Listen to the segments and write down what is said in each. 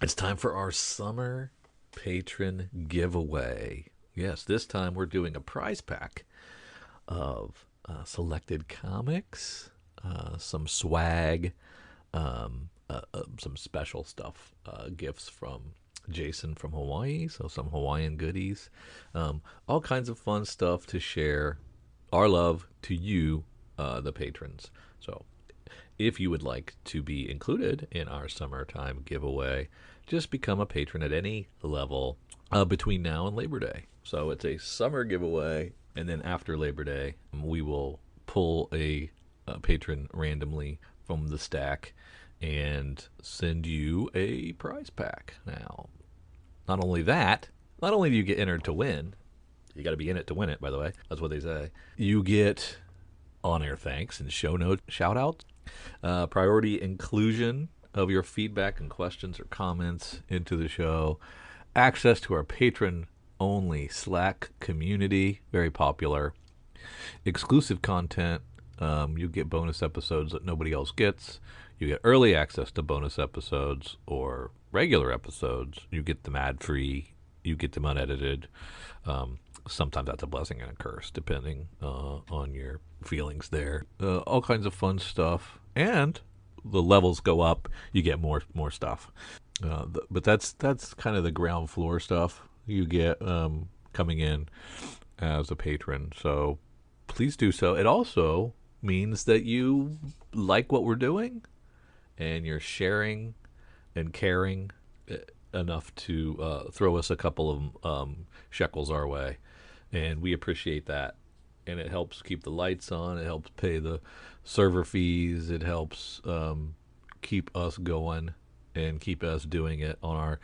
It's time for our summer patron giveaway. Yes, this time we're doing a prize pack of selected comics, some swag, some special stuff, gifts from Jason from Hawaii, so some Hawaiian goodies, all kinds of fun stuff to share our love to you, the patrons. So if you would like to be included in our summertime giveaway, just become a patron at any level between now and Labor Day. So it's a summer giveaway, and then after Labor Day, we will pull a patron randomly from the stack and send you a prize pack. Now, not only that, not only do you get entered to win, you got to be in it to win it, by the way. That's what they say. You get on air thanks and show note shout outs, priority inclusion of your feedback and questions or comments into the show, access to our patron only Slack community, very popular, exclusive content. You get bonus episodes that nobody else gets. You get early access to bonus episodes or regular episodes. You get them ad free. You get them unedited. Sometimes that's a blessing and a curse, depending on your feelings there. All kinds of fun stuff, and the levels go up. You get more stuff. But that's kind of the ground floor stuff you get coming in as a patron. So please do so. It also means that you like what we're doing, and you're sharing and caring enough to throw us a couple of shekels our way, and we appreciate that. And it helps keep the lights on. It helps pay the server fees. It helps keep us going and keep us doing it on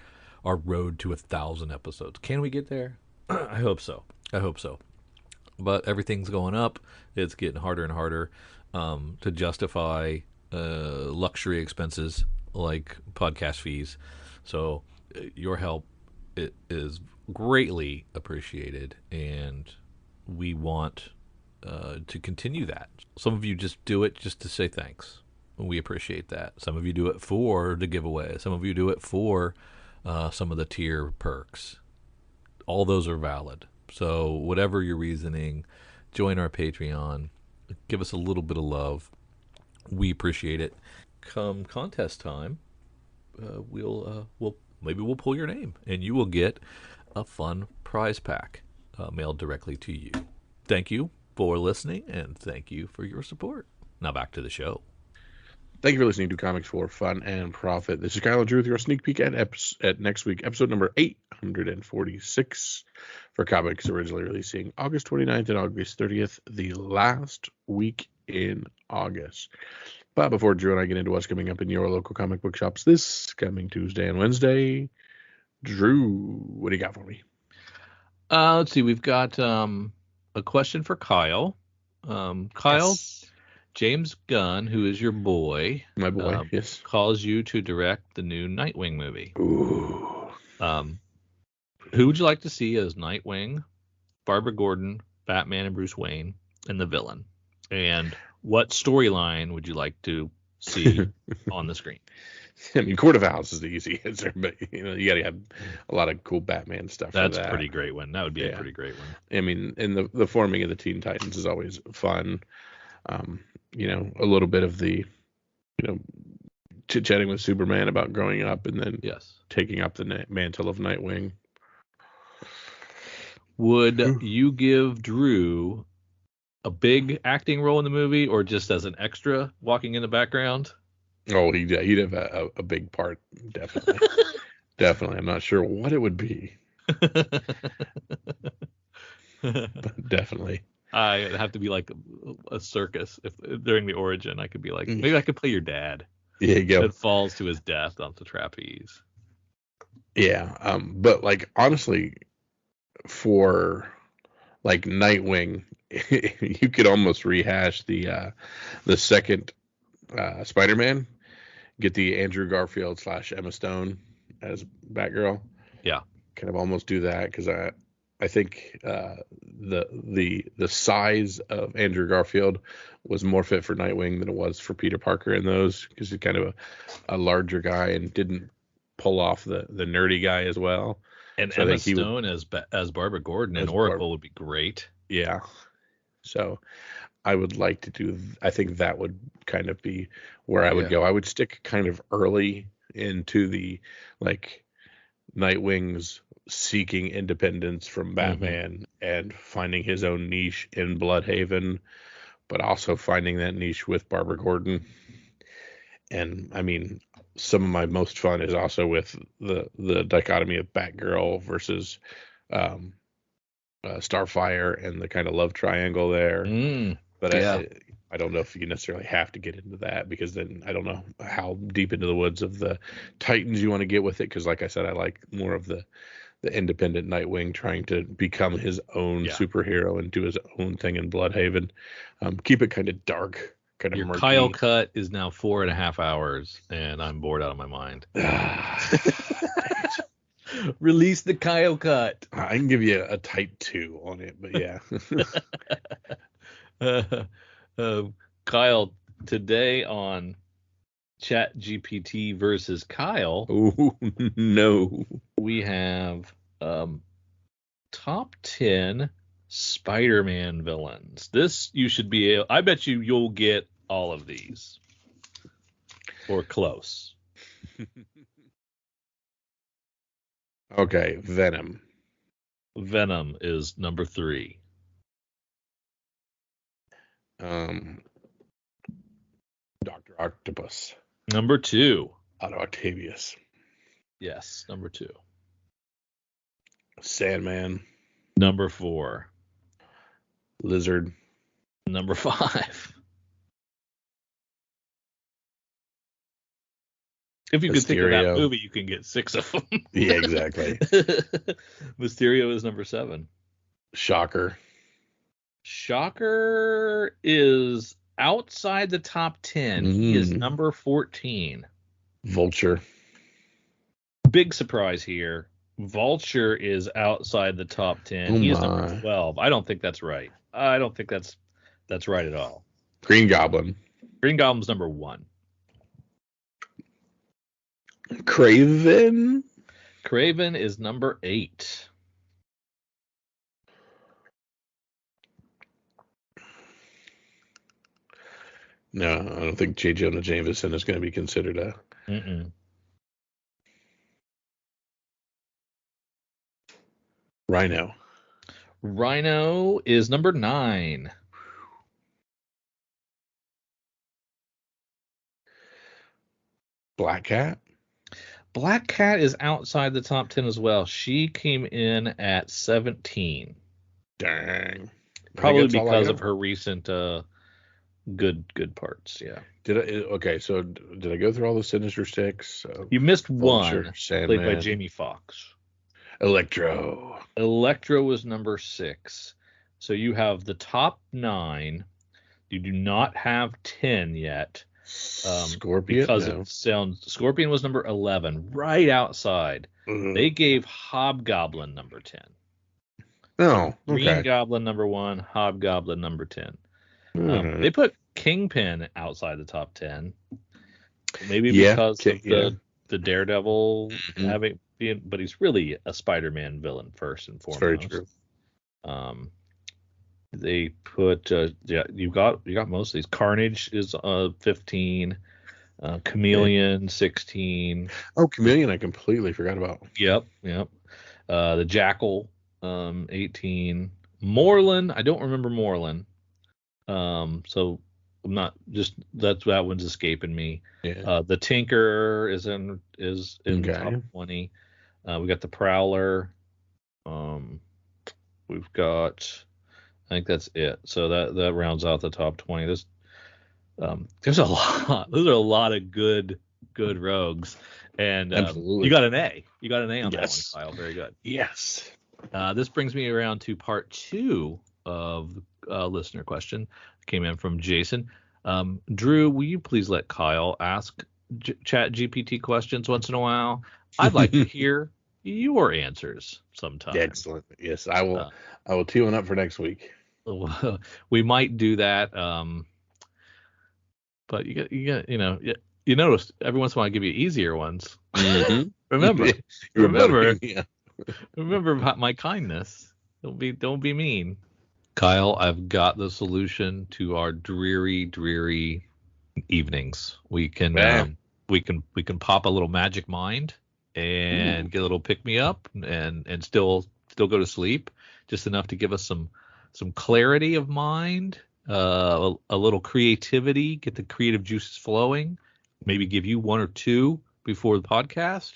our road to 1,000 episodes. Can we get there? I hope so. I hope so. But everything's going up. It's getting harder and harder to justify luxury expenses like podcast fees. So your help is greatly appreciated, and we want to continue that. Some of you just do it just to say thanks. We appreciate that. Some of you do it for the giveaway. Some of you do it for some of the tier perks. All those are valid. So whatever your reasoning, join our Patreon. Give us a little bit of love. We appreciate it. Come contest time, we'll pull your name, and you will get a fun prize pack mailed directly to you. Thank you for listening, and thank you for your support. Now back to the show. Thank you for listening to Comics for Fun and Profit. This is Kyle and Drew with your sneak peek at next week, episode number 846 for comics originally releasing August 29th and August 30th, the last week in August. But before Drew and I get into what's coming up in your local comic book shops this coming Tuesday and Wednesday, Drew, what do you got for me? Let's see. We've got a question for Kyle. Kyle, yes. James Gunn, who is your boy, my boy, yes, calls you to direct the new Nightwing movie. Ooh. Who would you like to see as Nightwing, Barbara Gordon, Batman, and Bruce Wayne, and the villain? And what storyline would you like to see on the screen? I mean, Court of Owls is the easy answer, but you got to have a lot of cool Batman stuff. That's a pretty great one. That would be a pretty great one. I mean, and the forming of the Teen Titans is always fun. A little bit of the, chit-chatting with Superman about growing up and then taking up the mantle of Nightwing. Would you give Drew a big acting role in the movie, or just as an extra walking in the background? Oh, he'd have a big part, definitely. Definitely. I'm not sure what it would be. But definitely. I'd have to be like a circus. If during the origin, I could be like, maybe I could play your dad. Yeah, you go. That falls to his death on the trapeze. Yeah, but like honestly, for like Nightwing, you could almost rehash the second Spider-Man. Get the Andrew Garfield / Emma Stone as Batgirl. Yeah, kind of almost do that because I think the size of Andrew Garfield was more fit for Nightwing than it was for Peter Parker in those, because he's kind of a larger guy and didn't pull off the nerdy guy as well. And So I Emma think he would, Stone as Barbara Gordon and as Barb, Oracle would be great. yeah. So I would like to do. I think that would kind of be where I would Yeah. go. I would stick kind of early into the like Nightwing's seeking independence from Batman and finding his own niche in Bloodhaven, but also finding that niche with Barbara Gordon. And I mean, some of my most fun is also with the dichotomy of Batgirl versus um, Starfire and the kind of love triangle there. But Yeah. I don't know if you necessarily have to get into that, because then I don't know how deep into the woods of the Titans you want to get with it. Because like I said, I like more of the independent Nightwing trying to become his own superhero and do his own thing in Bloodhaven. Keep it kind of dark, kind of Your murky. Kyle cut is now 4.5 hours, and I'm bored out of my mind. Release the Kyle cut. I can give you a type 2 on it, but yeah. Kyle, today on Chat GPT versus Kyle. Oh, no. We have top 10 Spider-Man villains. This you should be able, I bet you'll get all of these. Or close. Okay, Venom. Venom is number 3. Dr. Octopus. Number 2. Otto Octavius. Yes, number 2. Sandman. Number 4. Lizard. Number 5. If you could think of that movie, you can get 6 of them. Yeah, exactly. Mysterio is number 7. Shocker. Shocker is outside the top 10. He is number 14. Vulture. Big surprise here. Vulture is outside the top 10. He is number 12. I don't think that's right. I don't think that's right at all. Green Goblin. Green Goblin's number 1. Craven. Craven is number 8. No, I don't think J. Jonah Jameson is going to be considered a. Rhino. Rhino is number 9. Black Cat. Black Cat is outside the top 10 as well. She came in at 17. Dang. Probably because of her recent good parts. Yeah. So did I go through all the Sinister Six? You missed Vulture, one, Sandman. played by Jamie Foxx. Electro. Electro was number 6. So you have the top 9. You do not have 10 yet. Scorpion. Because it sounds. Scorpion was number 11, right outside. They gave Hobgoblin number 10. Oh, okay. Green Goblin number 1, Hobgoblin number 10. They put Kingpin outside the top 10. Maybe because of the Daredevil having been, but he's really a Spider-Man villain first and foremost. That's very true. They put you got most of these. Carnage is 15. Chameleon 16. Oh, Chameleon I completely forgot about. Yep. The Jackal 18. Moreland, I don't remember Moreland. So I'm not just that one's escaping me. Yeah. The Tinker is in top 20. We got the Prowler. We've got, I think that's it. So that rounds out the top 20. There's a lot. Those are a lot of good rogues. And you got an A. You got an A on that one, Kyle. Very good. Yes. This brings me around to part 2 of the listener question. Came in from Jason. Drew, will you please let Kyle ask Chat GPT questions once in a while? I'd like to hear your answers sometime. Excellent. Yes, I will. I will tee one up for next week. We might do that. But you got You notice every once in a while I give you easier ones. Mm-hmm. Remember, You're remember, better. Yeah. remember about my kindness. Don't be mean. Kyle, I've got the solution to our dreary evenings. Yeah. We can pop a little magic mind Ooh. and get a little pick me up and still go to sleep, just enough to give us some clarity of mind, a little creativity, get the creative juices flowing, maybe give you one or two before the podcast,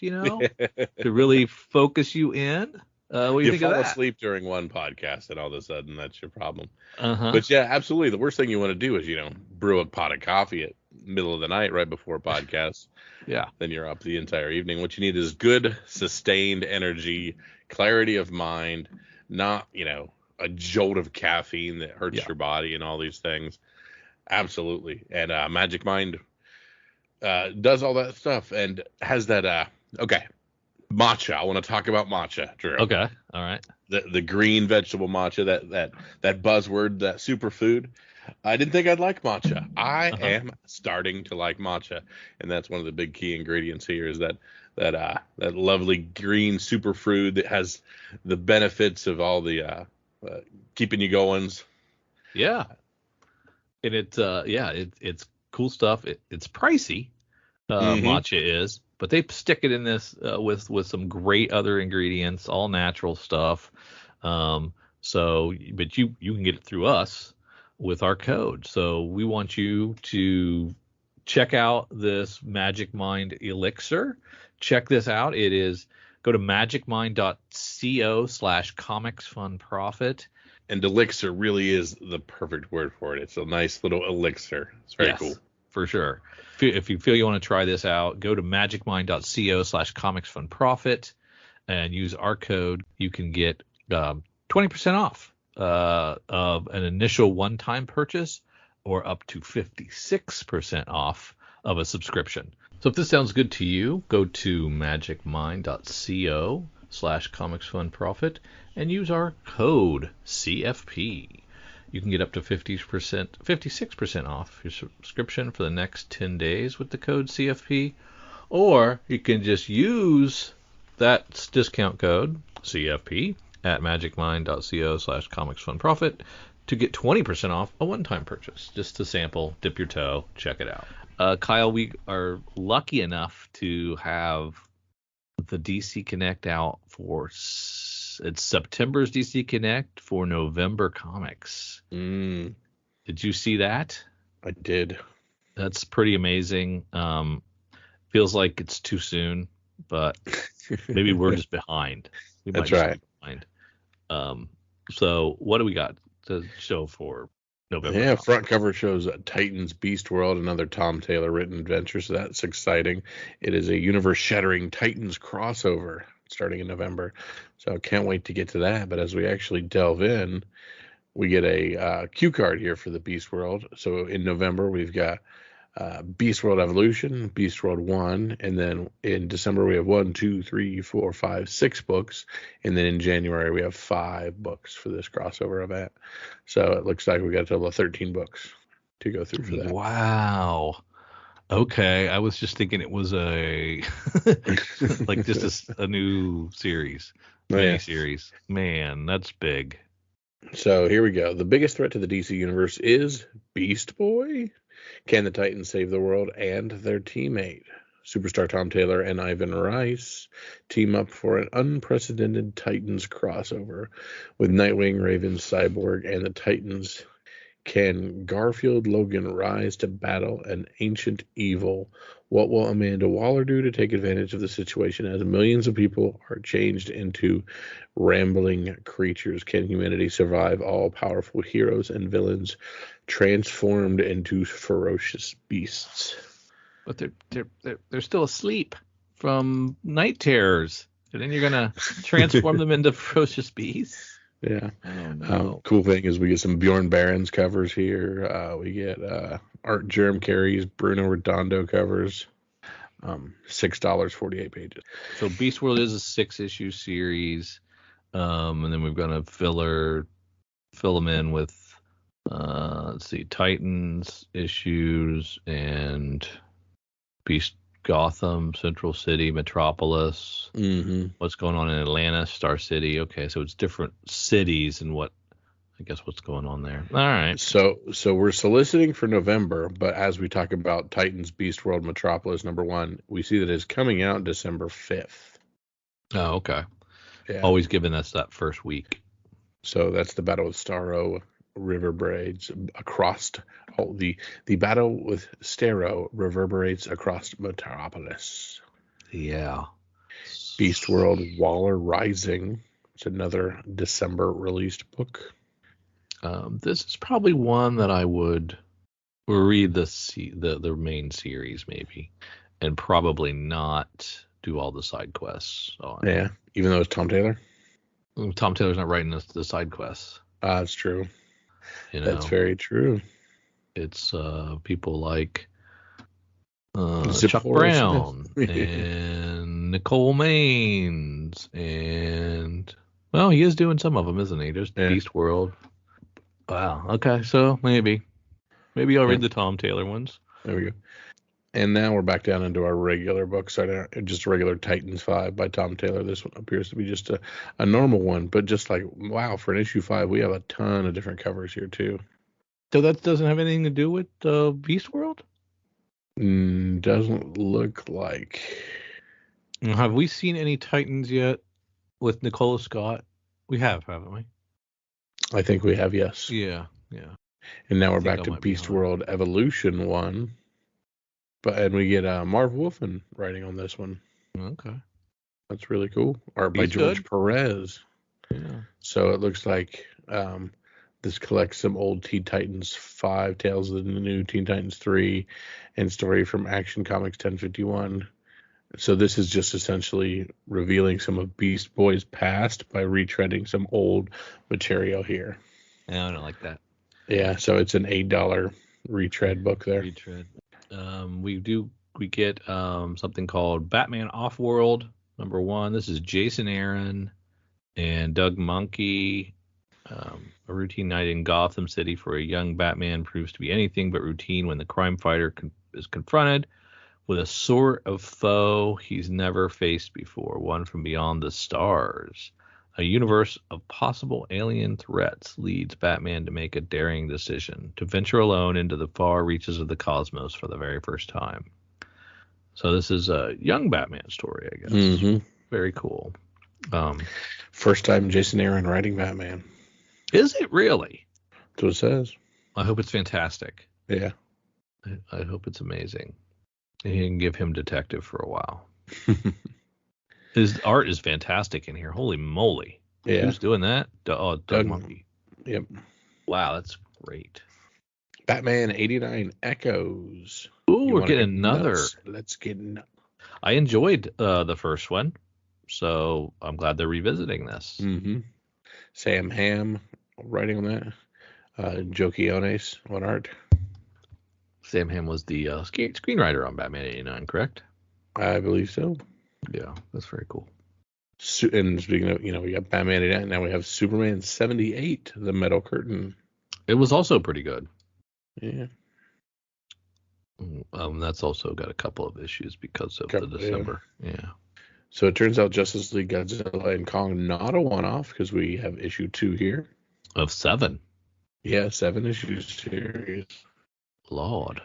to really focus you in. What do you You think of fall that? asleep during one podcast, and all of a sudden that's your problem. Uh-huh. But yeah, absolutely. The worst thing you want to do is, brew a pot of coffee at middle of the night right before podcasts. Yeah. Then you're up the entire evening. What you need is good, sustained energy, clarity of mind, not, a jolt of caffeine that hurts Yeah. your body and all these things. Absolutely. And Magic Mind does all that stuff and has that. Okay, matcha. I want to talk about matcha, Drew. Okay. All right. The green vegetable matcha, that buzzword, that superfood. I didn't think I'd like matcha. I Uh-huh. am starting to like matcha, and that's one of the big key ingredients here is that lovely green superfood that has the benefits of all the keeping you goings. Yeah. And it's cool stuff. It's pricey, Mm-hmm. matcha is, but they stick it in this with some great other ingredients, all natural stuff. But you can get it through us with our code. So we want you to check out this Magic Mind elixir. Check this out. Go to magicmind.co/comicsfunprofit. And elixir really is the perfect word for it. It's a nice little elixir. It's very cool. Yes, for sure. If you feel you want to try this out, go to magicmind.co/comicsfunprofit and use our code. You can get 20% off of an initial one-time purchase or up to 56% off of a subscription. So if this sounds good to you, go to magicmind.co/comicsfunprofit and use our code CFP. You can get up to 56% off your subscription for the next 10 days with the code CFP, or you can just use that discount code CFP at magicmind.co/comicsfunprofit to get 20% off a one-time purchase, just to sample, dip your toe, check it out. Kyle, we are lucky enough to have the DC Connect out it's September's DC Connect for November comics. Did you see that? I did. That's pretty amazing. Feels like it's too soon, but maybe we're just behind. We might That's just right. be behind. So what do we got to show for November? Yeah, front cover shows Titans Beast World, another Tom Taylor written adventure, so that's exciting. It is a universe-shattering Titans crossover starting in November, so I can't wait to get to that. But as we actually delve in, we get a cue card here for the Beast World. So in November, we've got Beast World Evolution, Beast World 1, and then in December we have 1, 2, 3, 4, 5, 6 books, and then in January we have 5 books for this crossover event. So it looks like we got a total of 13 books to go through for that. Wow. Okay, I was just thinking it was a like just a new series, mini series. Man, that's big. So here we go. The biggest threat to the DC universe is Beast Boy. Can the Titans save the world and their teammate? Superstar Tom Taylor and Ivan Rice team up for an unprecedented Titans crossover with Nightwing, Raven, Cyborg, and the Titans. Can Garfield Logan rise to battle an ancient evil? What will Amanda Waller do to take advantage of the situation as millions of people are changed into rambling creatures? Can humanity survive all-powerful heroes and villains transformed into ferocious beasts? But they're still asleep from night terrors, and then you're gonna transform them into ferocious beasts. Yeah. Oh, no. Cool thing is we get some Bjorn Barons covers here. We get Art Jerem Carey's Bruno Redondo covers. $6, 48 pages. So Beast World is a 6-issue series, and then we're gonna fill them in with let's see, Titans issues and Beast Gotham, Central City, Metropolis. Mm-hmm. What's going on in Atlanta, Star City. Okay, so it's different cities and what's going on there. All right. So we're soliciting for November, but as we talk about Titans Beast World Metropolis #1, we see that it's coming out December 5th. Oh, okay. Yeah. Always giving us that first week. So that's the battle with Starro reverberates across the battle with Starro reverberates across Metropolis. Yeah. Beast World Waller Rising. It's another December released book. This is probably one that I would read the main series maybe, and probably not do all the side quests on. Yeah, even though it's Tom Taylor. Tom Taylor's not writing the side quests. That's true. That's know, very true. It's people like Zip Chuck Forrest Brown Smith. and Nicole Maines, and well, he is doing some of them, isn't he? Just Beast World. Wow. Okay, so maybe I'll read the Tom Taylor ones. There we go. And now we're back down into our regular book, just a regular Titans 5 by Tom Taylor. This one appears to be just a normal one, but just like, wow, for an issue 5, we have a ton of different covers here too. So that doesn't have anything to do with Beast World? Doesn't look like. Have we seen any Titans yet with Nicola Scott? We have, haven't we? I think we have, yes. Yeah. And now we're back to Beast World Evolution 1. And we get Marv Wolfman writing on this one. Okay. That's really cool. Art by George Perez. Yeah. So it looks like this collects some old Teen Titans 5, Tales of the New Teen Titans 3, and story from Action Comics 1051. So this is just essentially revealing some of Beast Boy's past by retreading some old material here. I don't like that. Yeah, so it's an $8 retread book there. Retread. We get something called Batman Offworld #1. This is Jason Aaron and Doug Monkey. A routine night in Gotham City for a young Batman proves to be anything but routine when the crime fighter is confronted with a sort of foe he's never faced before, one from beyond the stars. A universe of possible alien threats leads Batman to make a daring decision, to venture alone into the far reaches of the cosmos for the very first time. So this is a young Batman story, I guess. Mm-hmm. Very cool. First time Jason Aaron writing Batman. Is it really? That's what it says. I hope it's fantastic. Yeah. I hope it's amazing. And you can give him detective for a while. His art is fantastic in here. Holy moly. Yeah. Who's doing that? Doug Monkey. Yep. Wow, that's great. Batman 89 Echoes. Ooh, we're getting another. Let's get nuts. I enjoyed the first one, so I'm glad they're revisiting this. Mm-hmm. Sam Hamm writing on that. Joe Quiones on art. Sam Hamm was the screenwriter on Batman 89, correct? I believe so. Yeah, that's very cool. And speaking of, we got Batman 89, now we have Superman 78, The Metal Curtain. It was also pretty good. Yeah. That's also got a couple of issues because of the December. Yeah. So it turns out Justice League Godzilla and Kong not a one-off because we have issue 2 here. Of 7. Yeah, 7 issues series. Lord.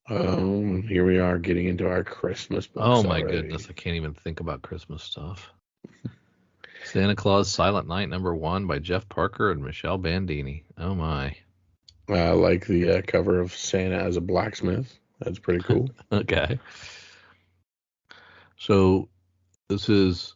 Here we are getting into our Christmas books. Oh my goodness, I can't even think about Christmas stuff. Santa Claus Silent Night #1 by Jeff Parker and Michelle Bandini. Oh my. I like the cover of Santa as a blacksmith. That's pretty cool. Okay. So this is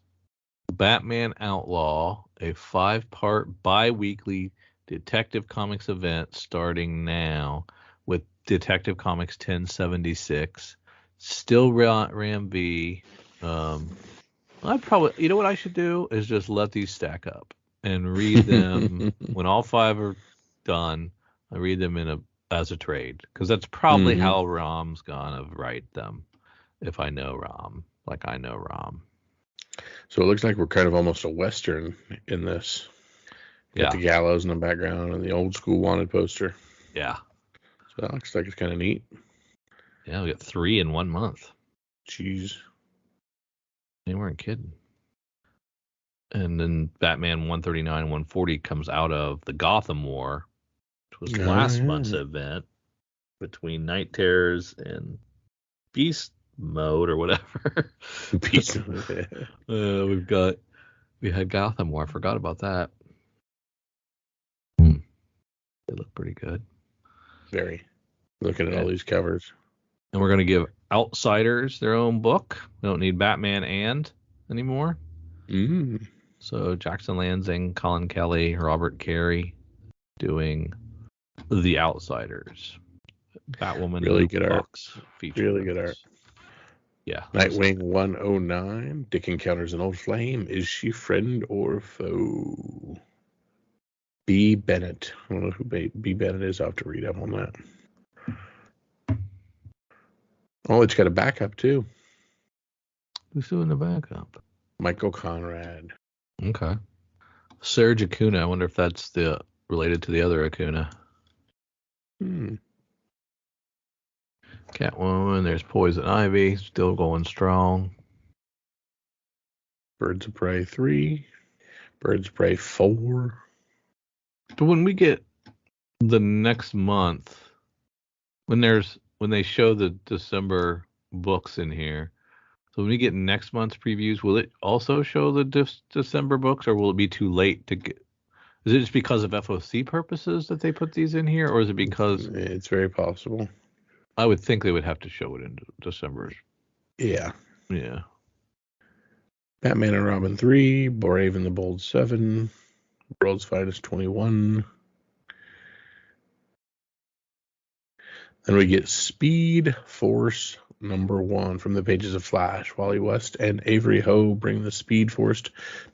Batman Outlaw, a 5-part bi-weekly Detective Comics event starting now with Detective Comics 1076. Still Ram V. I'd probably, you know what I should do is just let these stack up and read them when all 5 are done. I read them as a trade because that's probably how Ram's gonna write them. If I know Ram, like I know Ram. So it looks like we're kind of almost a Western in this. Got the gallows in the background and the old school wanted poster. Yeah. So that looks like it's kind of neat. Yeah, we got 3 in 1 month. Jeez. They weren't kidding. And then Batman 139 and 140 comes out of the Gotham War, which was last month's event between Night Terrors and Beast Mode or whatever. Beast. We had Gotham War. I forgot about that. They look pretty good. Very. Looking at all these covers. And we're going to give Outsiders their own book. We don't need Batman and anymore. So Jackson Lansing, Colin Kelly, Robert Carey doing The Outsiders. Batwoman. Really good art. Really good art. Yeah. Nightwing 109. Dick encounters an old flame. Is she friend or foe? B. Bennett. I don't know who B. Bennett is. I'll have to read up on that. Oh, it's got a backup too. Who's doing the backup? Michael Conrad. Okay. Serge Acuna. I wonder if that's related to the other Acuna. Catwoman. There's Poison Ivy. Still going strong. Birds of Prey 3. Birds of Prey 4. But when we get the next month, when they show the December books in here, so when we get next month's previews, will it also show the December books, or will it be too late to get? Is it just because of FOC purposes that they put these in here, or is it because it's very possible? I would think they would have to show it in December. Yeah. Yeah. Batman and Robin 3, Brave and the Bold 7, World's Finest 21. Then we get Speed Force #1 from the pages of Flash. Wally West and Avery Ho bring the Speed Force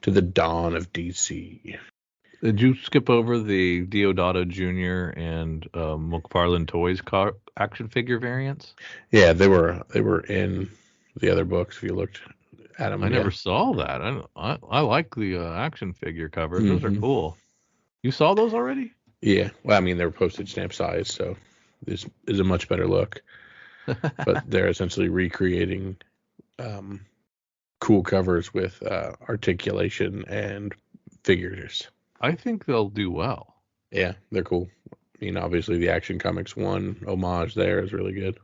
to the dawn of DC. Did you skip over the Deodato Jr. and McFarlane Toys action figure variants? Yeah, they were in the other books if you looked at them. I never saw that. I like the action figure covers. Those are cool. You saw those already? Yeah. Well, I mean, they were postage stamp size, so this is a much better look. But they're essentially recreating cool covers with articulation and figures. I think they'll do well. Yeah, they're cool. I mean, obviously the Action Comics 1 homage there is really good.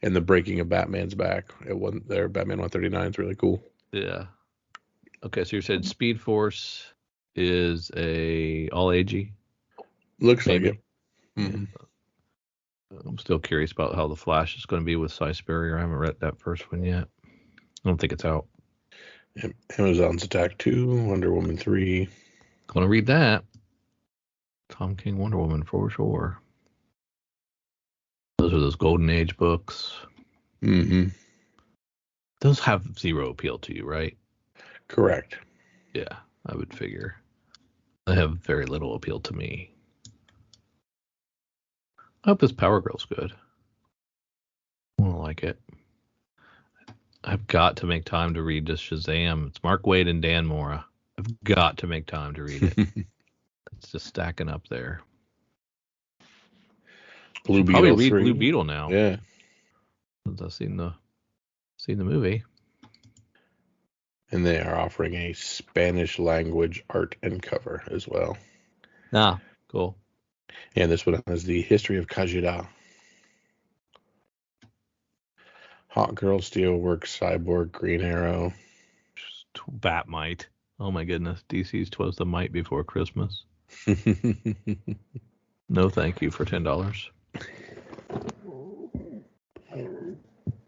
And the breaking of Batman's back at Batman 139 is really cool. Yeah. Okay, so you said Speed Force is a all-agey? Looks like it. Mm-hmm. I'm still curious about how the Flash is going to be with Cy Spurrier. I haven't read that first one yet. I don't think it's out. Amazon's Attack 2, Wonder Woman 3. Gonna read that. Tom King, Wonder Woman for sure. Those are those Golden Age books. Mm-hmm. Those have zero appeal to you, right? Correct. Yeah, I would figure. They have very little appeal to me. I hope this Power Girl's good. I don't like it. I've got to make time to read this Shazam. It's Mark Waid and Dan Mora. I've got to make time to read it. It's just stacking up there. Blue Beetle. Probably read 3. Blue Beetle now. Yeah. Since I've seen the movie. And they are offering a Spanish language art and cover as well. Ah, cool. And this one has the history of Kajira. Hot Girl, Steelworks, Cyborg, Green Arrow. Batmite. Oh my goodness. DC's 'Twas the Might Before Christmas. No thank you for $10.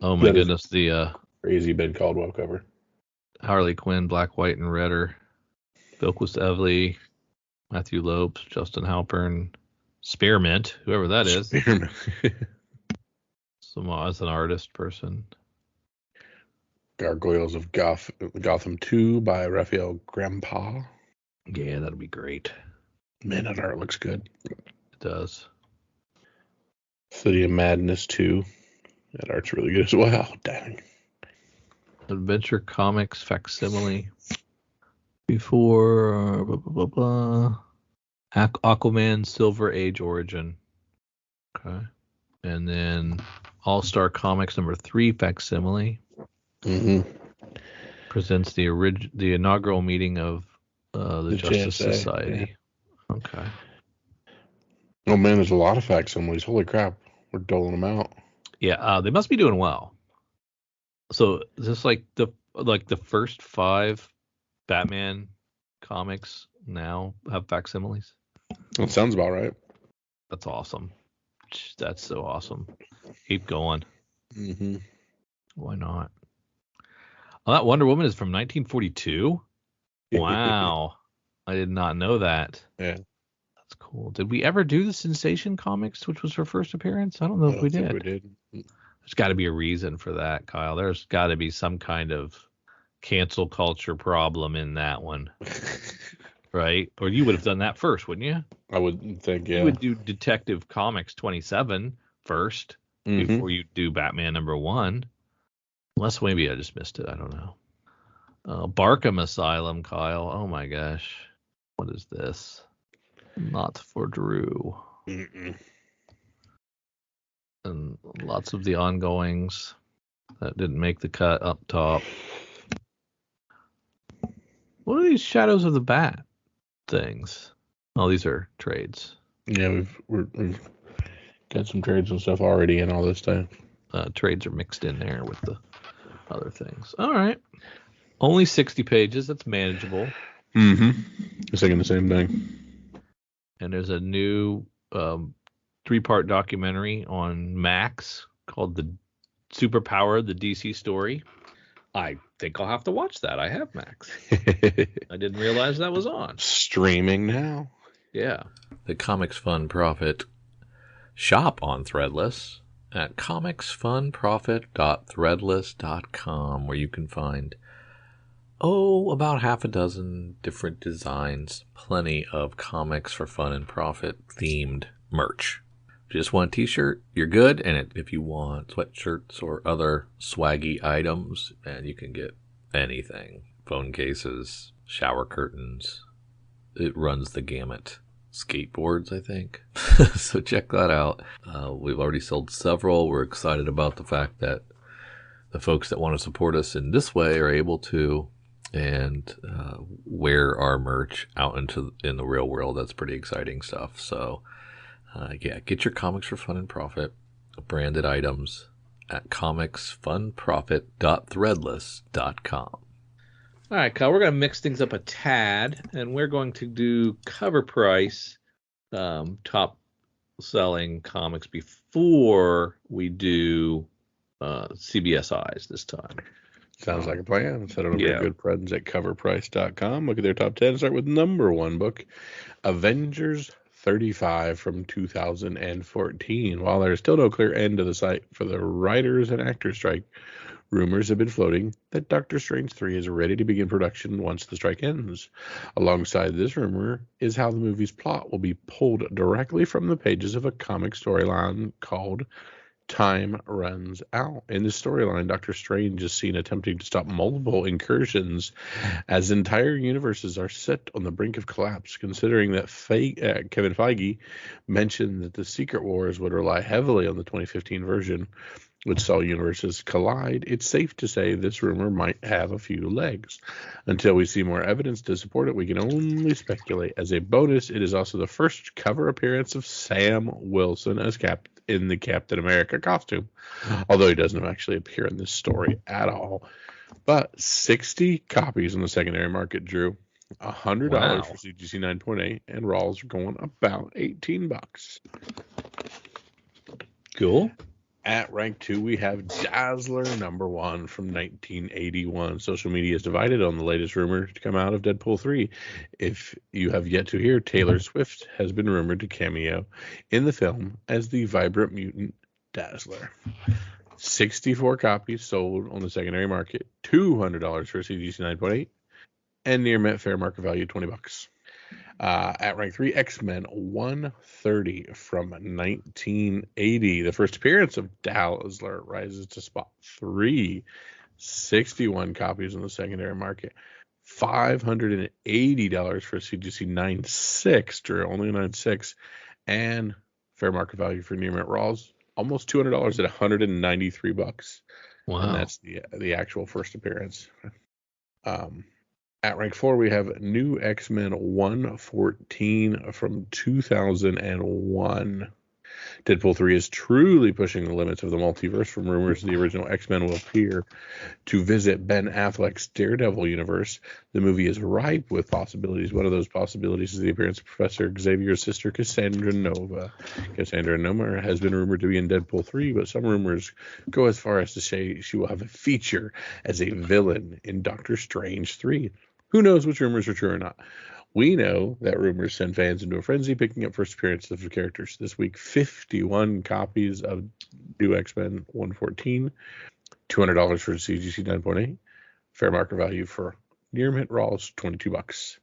Oh my goodness. The crazy Ben Caldwell cover. Harley Quinn, Black, White, and Redder. Bilquis Evely, Matthew Lopes, Justin Halpern, Spearmint, whoever that is. Spearmint. As an artist person. Gargoyles of Gotham 2 by Raphael Grandpa. Yeah, that'll be great. Man, that art looks good. It does. City of Madness 2. That art's really good as well. Dang. Adventure Comics Facsimile. Before Aquaman Silver Age Origin. Okay. And then All-Star Comics number 3 facsimile. Mm-hmm. Presents the inaugural meeting of the Justice JSA, Society. Yeah. Okay. Oh man, there's a lot of facsimiles. Holy crap, we're doling them out. Yeah, they must be doing well. So is this like the first 5 Batman comics now have facsimiles? That sounds about right. That's awesome. That's so awesome. Keep going. Mm-hmm. Why not? Oh, that Wonder Woman is from 1942. Wow. I did not know that. Yeah. That's cool. Did we ever do the Sensation comics, which was her first appearance? I don't know if we did. We did. There's got to be a reason for that, Kyle. There's got to be some kind of cancel culture problem in that one. Right? Or you would have done that first, wouldn't you? I would think, yeah. You would do Detective Comics 27 first before you do Batman number 1. Unless maybe I just missed it. I don't know. Barkham Asylum, Kyle. Oh my gosh. What is this? Not for Drew. Mm-mm. And lots of the ongoings that didn't make the cut up top. What are these Shadows of the Bat things? Oh, these are trades. Yeah, we've got some trades and stuff already in all this time. Trades are mixed in there with the other things. All right. Only 60 pages. That's manageable. Mm-hmm. I was thinking the same thing. And there's a new 3-part documentary on Max called The Superpower, the DC story. I think I'll have to watch that. I have Max. I didn't realize that was on. Streaming now. Yeah. The Comics Fun Profit shop on Threadless at comicsfunprofit.threadless.com, where you can find about half a dozen different designs, plenty of comics for fun and profit themed merch. If you just want a t-shirt, you're good. And if you want sweatshirts or other swaggy items, and you can get anything. Phone cases, shower curtains. It runs the gamut. Skateboards, I think. So check that out. We've already sold several. We're excited about the fact that the folks that want to support us in this way are able to and wear our merch out in the real world. That's pretty exciting stuff. So get your comics for fun and profit, branded items at comicsfunprofit.threadless.com. All right, Kyle, we're going to mix things up a tad, and we're going to do cover price top selling comics before we do CBSIs this time. Sounds like a plan. Set over to good friends at coverprice.com. Look at their top 10. Start with number 1 book, Avengers 35 from 2014. While there is still no clear end to the site for the writers and actors strike, rumors have been floating that Doctor Strange 3 is ready to begin production once the strike ends. Alongside this rumor is how the movie's plot will be pulled directly from the pages of a comic storyline called Time Runs Out. In this storyline, Doctor Strange is seen attempting to stop multiple incursions as entire universes are set on the brink of collapse. Considering that Kevin Feige mentioned that the Secret Wars would rely heavily on the 2015 version, which saw universes collide, it's safe to say this rumor might have a few legs. Until we see more evidence to support it, we can only speculate. As a bonus, it is also the first cover appearance of Sam Wilson as in the Captain America costume, although he doesn't actually appear in this story at all. But 60 copies on the secondary market, Drew. $100 for CGC 9.8, and Rawls are going about $18. Cool. At rank 2, we have Dazzler number 1 from 1981. Social media is divided on the latest rumor to come out of Deadpool 3. If you have yet to hear, Taylor Swift has been rumored to cameo in the film as the vibrant mutant Dazzler. 64 copies sold on the secondary market, $200 for CGC 9.8, and near met fair market value, $20. At rank 3, X-Men 130 from 1980. The first appearance of Dazzler rises to spot 3. 61 copies on the secondary market. $580 for CGC 9.6, Drew, only 9.6. And fair market value for near mint Rawls, almost $200 at $193. Wow. And that's the actual first appearance. At rank 4, we have New X-Men 114 from 2001. Deadpool 3 is truly pushing the limits of the multiverse. From rumors the original X-Men will appear to visit Ben Affleck's Daredevil universe, the movie is ripe with possibilities. One of those possibilities is the appearance of Professor Xavier's sister, Cassandra Nova. Cassandra Nova has been rumored to be in Deadpool 3, but some rumors go as far as to say she will have a feature as a villain in Doctor Strange 3. Who knows which rumors are true or not? We know that rumors send fans into a frenzy, picking up first appearances of characters. This week, 51 copies of New X-Men 114, $200 for CGC 9.8, fair market value for near mint raws, $22.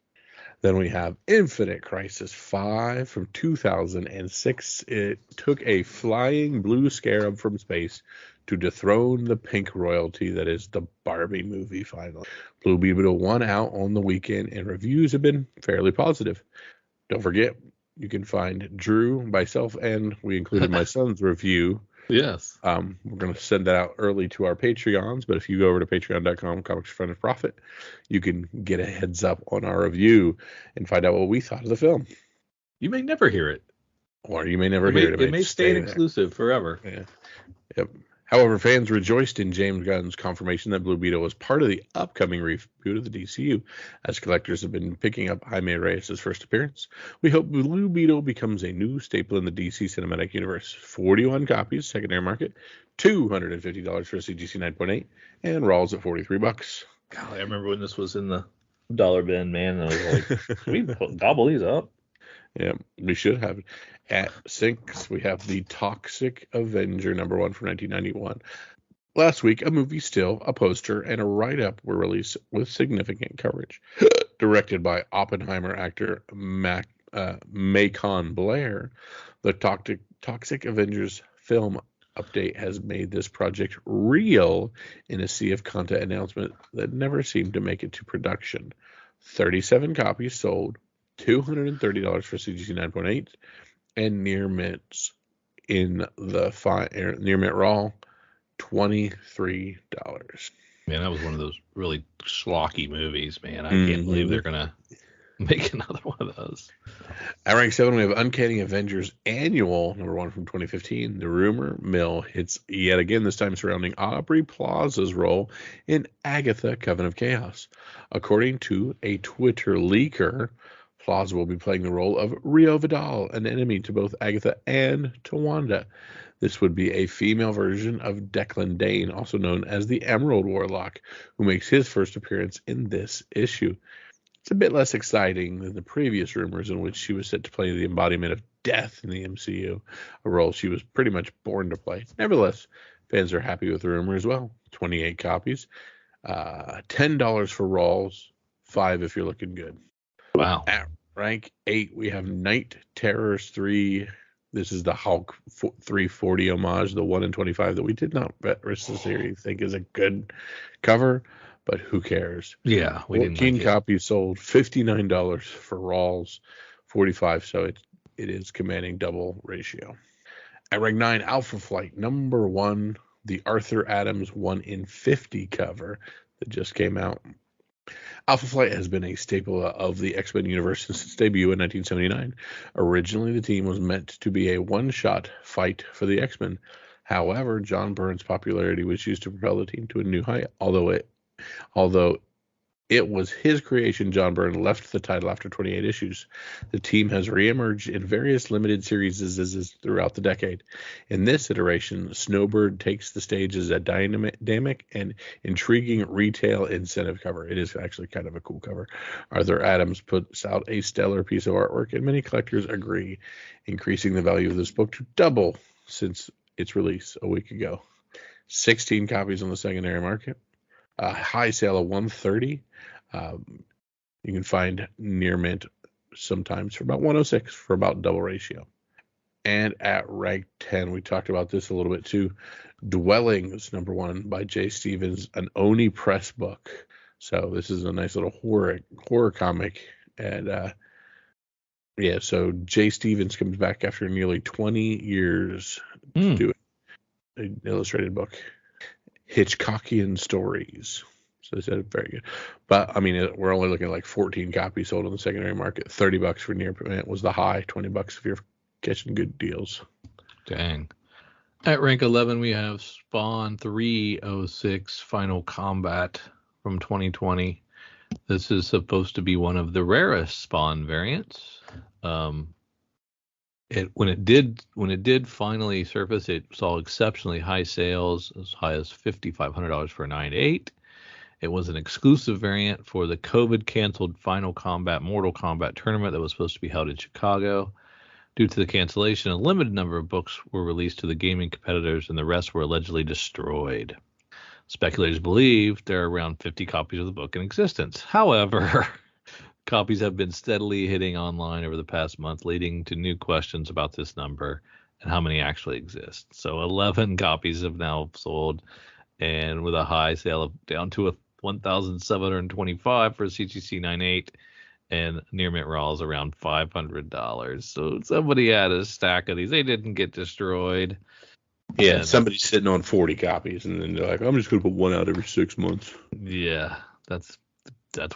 Then we have Infinite Crisis 5 from 2006. It took a flying blue scarab from space to dethrone the pink royalty that is the Barbie movie finally. Blue Beetle won out on the weekend, and reviews have been fairly positive. Don't forget, you can find Drew, myself, and we included my son's review. Yes. We're going to send that out early to our Patreons, but if you go over to patreon.com, Comics for Fun and Profit, you can get a heads up on our review and find out what we thought of the film. You may never hear it. Or you may never hear it. It may stay exclusive forever. Yeah. Yep. However, fans rejoiced in James Gunn's confirmation that Blue Beetle was part of the upcoming reboot of the DCU, as collectors have been picking up Jaime Reyes' first appearance. We hope Blue Beetle becomes a new staple in the DC cinematic universe. 41 copies, secondary market, $250 for a CGC 9.8, and raws at $43. God, I remember when this was in the dollar bin, man, and I was like, we gobble these up. Yeah, we should have. At 6, we have the Toxic Avenger #1 from 1991. Last week, a movie still, a poster, and a write-up were released with significant coverage. Directed by Oppenheimer actor Macon Blair, the Toxic Avengers film update has made this project real in a sea of content announcement that never seemed to make it to production. 37 copies sold, $230 for CGC 9.8, and near mints in the near mint raw, $23. Man, that was one of those really schlocky movies, man. I can't believe they're gonna make another one of those. At rank 7, we have Uncanny Avengers Annual #1 from 2015. The rumor mill hits yet again, this time surrounding Aubrey Plaza's role in Agatha, Coven of Chaos. According to a Twitter leaker, Plaza will be playing the role of Rio Vidal, an enemy to both Agatha and to Wanda. This would be a female version of Declan Dane, also known as the Emerald Warlock, who makes his first appearance in this issue. It's a bit less exciting than the previous rumors in which she was set to play the embodiment of death in the MCU, a role she was pretty much born to play. Nevertheless, fans are happy with the rumor as well. 28 copies, $10 for raws, $5 if you're looking good. Wow. At rank 8, we have Night Terrors 3. This is the Hulk 340 homage, the 1 in 25 that we did not necessarily think is a good cover, but who cares? Yeah, we didn't. 14 copies sold, $59 for raws, $45, so it is commanding double ratio. At rank 9, Alpha Flight #1, the Arthur Adams 1 in 50 cover that just came out. Alpha Flight has been a staple of the X-Men universe since its debut in 1979. Originally, the team was meant to be a one-shot fight for the X-Men. However, John Byrne's popularity was used to propel the team to a new height. Although it was his creation, John Byrne left the title after 28 issues. The team has reemerged in various limited series throughout the decade. In this iteration, Snowbird takes the stage as a dynamic and intriguing retail incentive cover. It is actually kind of a cool cover. Arthur Adams puts out a stellar piece of artwork, and many collectors agree, increasing the value of this book to double since its release a week ago. 16 copies on the secondary market. A high sale of $130. You can find near mint sometimes for about $106 for about double ratio. And at rank 10, we talked about this a little bit too. Dwellings #1 by Jay Stevens, an Oni Press book. So this is a nice little horror comic. And so Jay Stevens comes back after nearly 20 years to do it. an illustrated book. Hitchcockian Stories. So they said very good. But I mean, we're only looking at like 14 copies sold on the secondary market. $30 for near print was the high. $20 if you're catching good deals. Dang. At rank 11, we have Spawn 306 Final Combat from 2020. This is supposed to be one of the rarest Spawn variants. When it did finally surface, it saw exceptionally high sales, as high as $5,500 for a 9.8. It was an exclusive variant for the COVID-canceled Final Combat Mortal Kombat tournament that was supposed to be held in Chicago. Due to the cancellation, a limited number of books were released to the gaming competitors, and the rest were allegedly destroyed. Speculators believe there are around 50 copies of the book in existence. However, copies have been steadily hitting online over the past month, leading to new questions about this number and how many actually exist. So 11 copies have now sold, and with a high sale of down to $1,725 for a CGC 9.8, and near mint raw is around $500. So somebody had a stack of these. They didn't get destroyed. Yeah, And somebody's sitting on 40 copies, and then they're like, I'm just going to put one out every 6 months. yeah, that's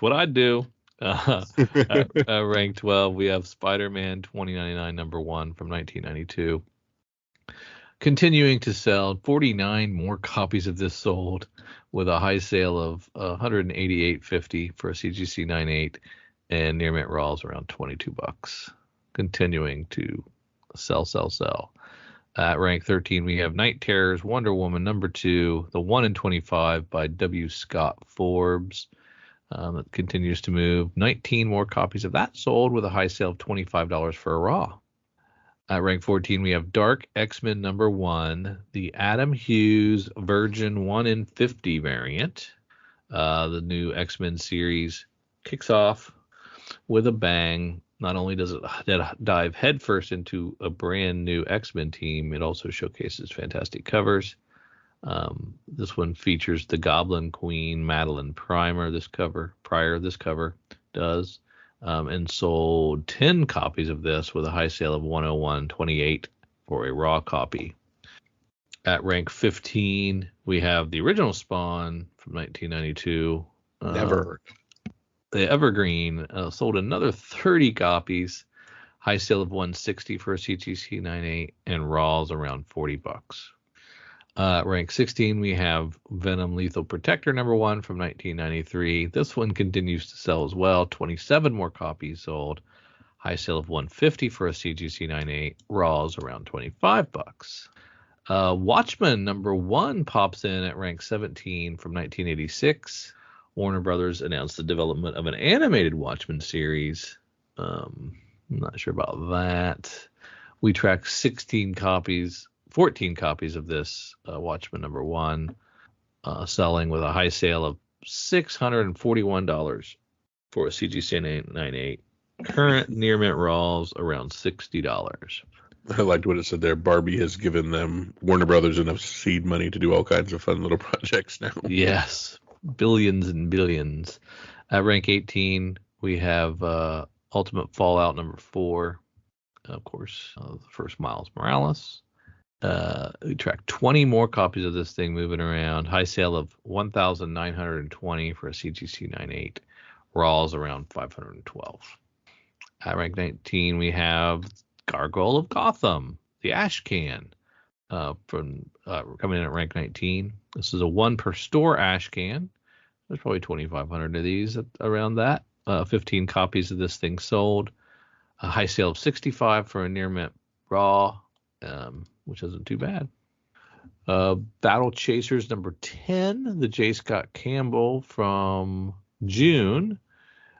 what I do. At rank 12, we have Spider-Man 2099 number 1 from 1992. Continuing to sell, 49 more copies of this sold, with a high sale of $188.50 for a CGC 9.8, and near mint raw is around $22. Continuing to sell. At rank 13, we have Night Terrors Wonder Woman number 2, the 1 in 25 by W. Scott Forbes. It continues to move. 19 more copies of that sold, with a high sale of $25 for a raw. At rank 14, we have Dark X-Men number 1, the Adam Hughes Virgin 1 in 50 variant. The new X-Men series kicks off with a bang. Not only does it dive headfirst into a brand new X-Men team, it also showcases fantastic covers. This one features the Goblin Queen Madeline Prior. This cover does, and sold 10 copies of this with a high sale of $101.28 for a raw copy. At rank 15, we have the original Spawn from 1992. Never. The Evergreen sold another 30 copies, high sale of $160 for a CGC 9.8, and raws around $40. Rank 16, we have Venom Lethal Protector number 1 from 1993. This one continues to sell as well. 27 more copies sold. High sale of $150 for a CGC 9.8. Raws around $25. Watchmen number 1 pops in at rank 17 from 1986. Warner Brothers announced the development of an animated Watchmen series. I'm not sure about that. We tracked 14 copies of this Watchmen number 1, selling with a high sale of $641 for a CGC 9.8. Current near mint raws around $60. I liked what it said there. Barbie has given them, Warner Brothers, enough seed money to do all kinds of fun little projects now. Yes, billions and billions. At rank 18, we have Ultimate Fallout number 4. Of course, the first Miles Morales. We tracked 20 more copies of this thing moving around. High sale of $1,920 for a CGC 9.8. Raws around $512. At rank 19, we have Gargoyle of Gotham, the Ash Can, from coming in at rank 19. This is a 1 per store Ash Can. There's probably 2,500 of these around that. 15 copies of this thing sold. A high sale of $65 for a near mint raw, which isn't too bad. Battle Chasers number 10, the J. Scott Campbell from June,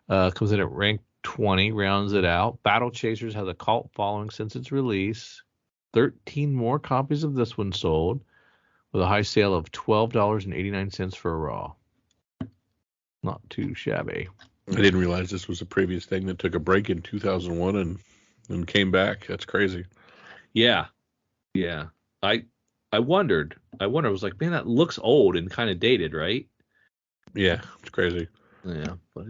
comes in at rank 20, rounds it out. Battle Chasers has a cult following since its release. 13 more copies of this one sold, with a high sale of $12.89 for a raw. Not too shabby. I didn't realize this was a previous thing that took a break in 2001 and came back. That's crazy. Yeah. I wondered. I was like, man, that looks old and kind of dated, right? Yeah, it's crazy. Yeah, but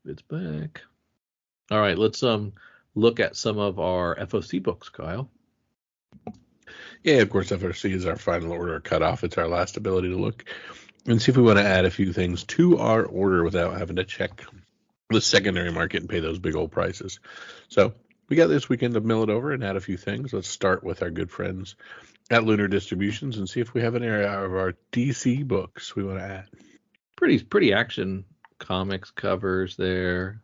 it's back. All right, let's look at some of our FOC books, Kyle. Yeah, of course, FOC is our final order cutoff. It's our last ability to look and see if we want to add a few things to our order without having to check the secondary market and pay those big old prices. So we got this weekend to mill it over and add a few things. Let's start with our good friends at Lunar Distributions and see if we have an area of our DC books we want to add. Pretty Action Comics covers there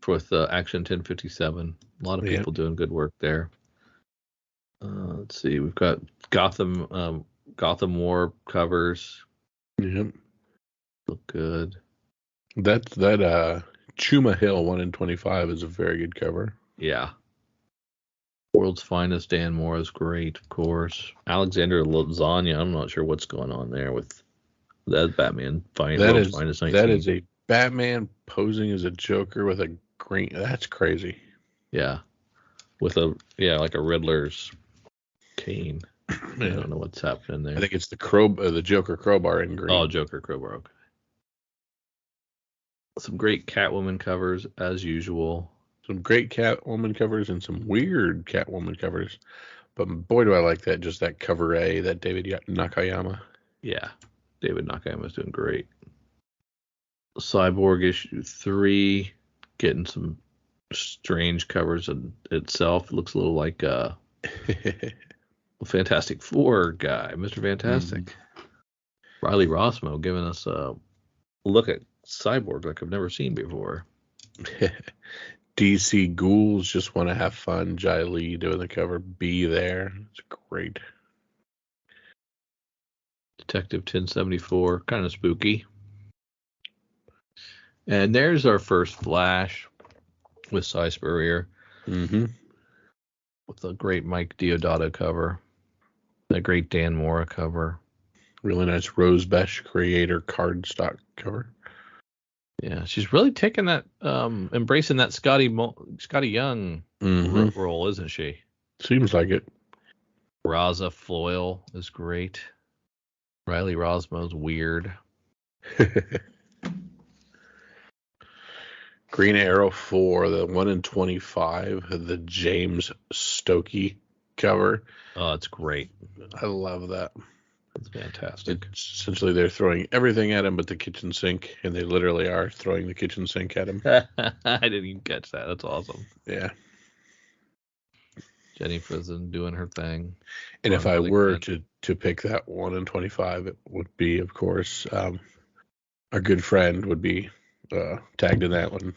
with Action 1057. A lot of people doing good work there. Let's see, we've got Gotham War covers. Yep, look good. That Chuma Hill 1 in 25 is a very good cover. Yeah. World's Finest Dan Moore is great, of course. Alexander Lasagna, I'm not sure what's going on there with that Batman. World's Finest 19. That is a Batman posing as a Joker with a green. That's crazy. Yeah, with like a Riddler's cane. I don't know what's happening there. I think it's the Joker crowbar in green. Oh, Joker crowbar. Okay. Some great Catwoman covers as usual. Some great Catwoman covers and some weird Catwoman covers. But boy, do I like that, just that cover A, that David Nakayama. Yeah, David Nakayama's doing great. Cyborg issue 3, getting some strange covers in itself. It looks a little like a Fantastic Four guy, Mr. Fantastic. Riley Rossmo giving us a look at Cyborg like I've never seen before. DC Ghouls Just Want to Have Fun. Jai Lee doing the cover. Be there. It's great. Detective 1074, kind of spooky. And there's our first Flash with Cy Spurrier. With a great Mike Deodato cover. A great Dan Mora cover. Really nice Rose Besh creator cardstock cover. Yeah, she's really taking that, embracing that Scotty Young role, isn't she? Seems like it. Raza Foil is great. Riley Rosmo's weird. Green Arrow 4, the 1 in 25, the James Stokey cover. Oh, it's great. I love that. It's fantastic. Essentially, they're throwing everything at him but the kitchen sink, and they literally are throwing the kitchen sink at him. I didn't even catch that. That's awesome. Yeah. Jenny Frizen doing her thing. And if I were to pick that 1 in 25, it would be, of course, our good friend would be tagged in that one.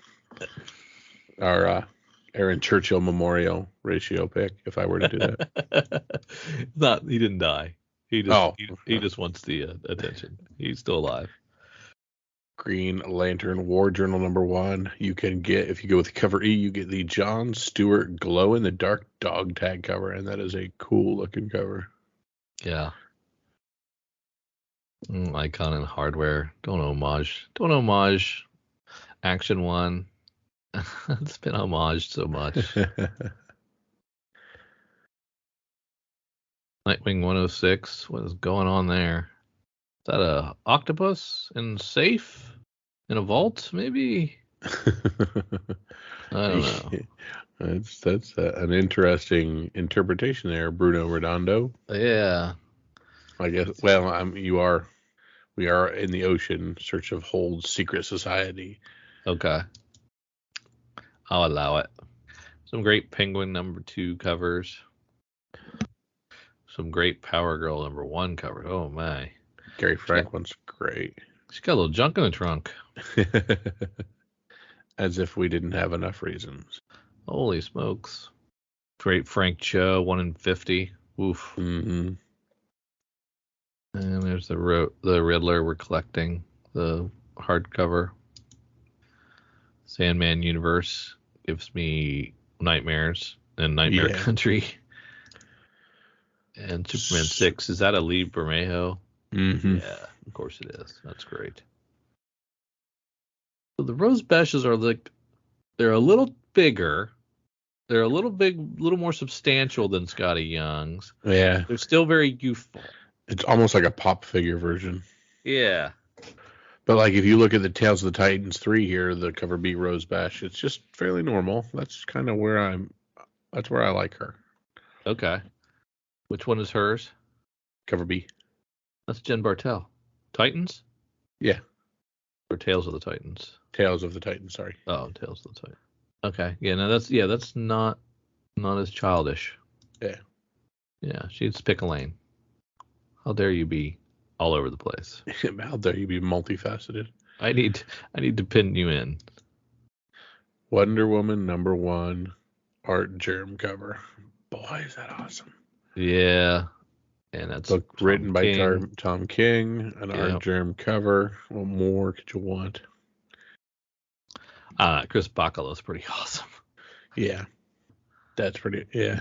Our Aaron Churchill Memorial ratio pick, if I were to do that. He didn't die. He just wants the attention. He's still alive. Green Lantern War Journal #1. You can get, if you go with cover E, you get the John Stewart Glow in the Dark dog tag cover, and that is a cool looking cover. Yeah. Icon and Hardware. Don't homage. Action 1. It's been homaged so much. Nightwing 106. What is going on there? Is that a octopus in safe in a vault? Maybe. I don't know. That's an interesting interpretation there, Bruno Redondo. Yeah. I guess. Well, we are in the ocean, search of Hold's secret society. Okay. I'll allow it. Some great Penguin #2 covers. Some great Power Girl #1 covers. Oh my. Gary Franklin's great. She's got a little junk in the trunk. As if we didn't have enough reasons. Holy smokes. Great Frank Cho, 1 in 50. Oof. Mm-hmm. And there's the Riddler we're collecting. The hardcover. Sandman Universe gives me nightmares and Nightmare Country. And Superman 6. Is that a Lee Bermejo? Mm-hmm. Yeah, of course it is. That's great. So the Rose Beshes are they're a little bigger. They're a little more substantial than Scotty Young's. Yeah. They're still very youthful. It's almost like a pop figure version. Yeah. But like if you look at the Tales of the Titans 3 here, the cover B Rose Bash, it's just fairly normal. That's kind of where I like her. Okay. Which one is hers? Cover B. That's Jen Bartel. Titans? Yeah. Or Tales of the Titans? Tales of the Titans, sorry. Oh, Tales of the Titans. Okay. Yeah, no, that's not as childish. Yeah. Yeah, she's pick a lane. How dare you be all over the place? How dare you be multifaceted? I need to pin you in. Wonder Woman #1 art germ cover. Boy, is that awesome. Yeah. And that's book written by King. Tom King, an art germ cover. What more could you want? Chris Bacalo's pretty awesome. Yeah. That's pretty, yeah.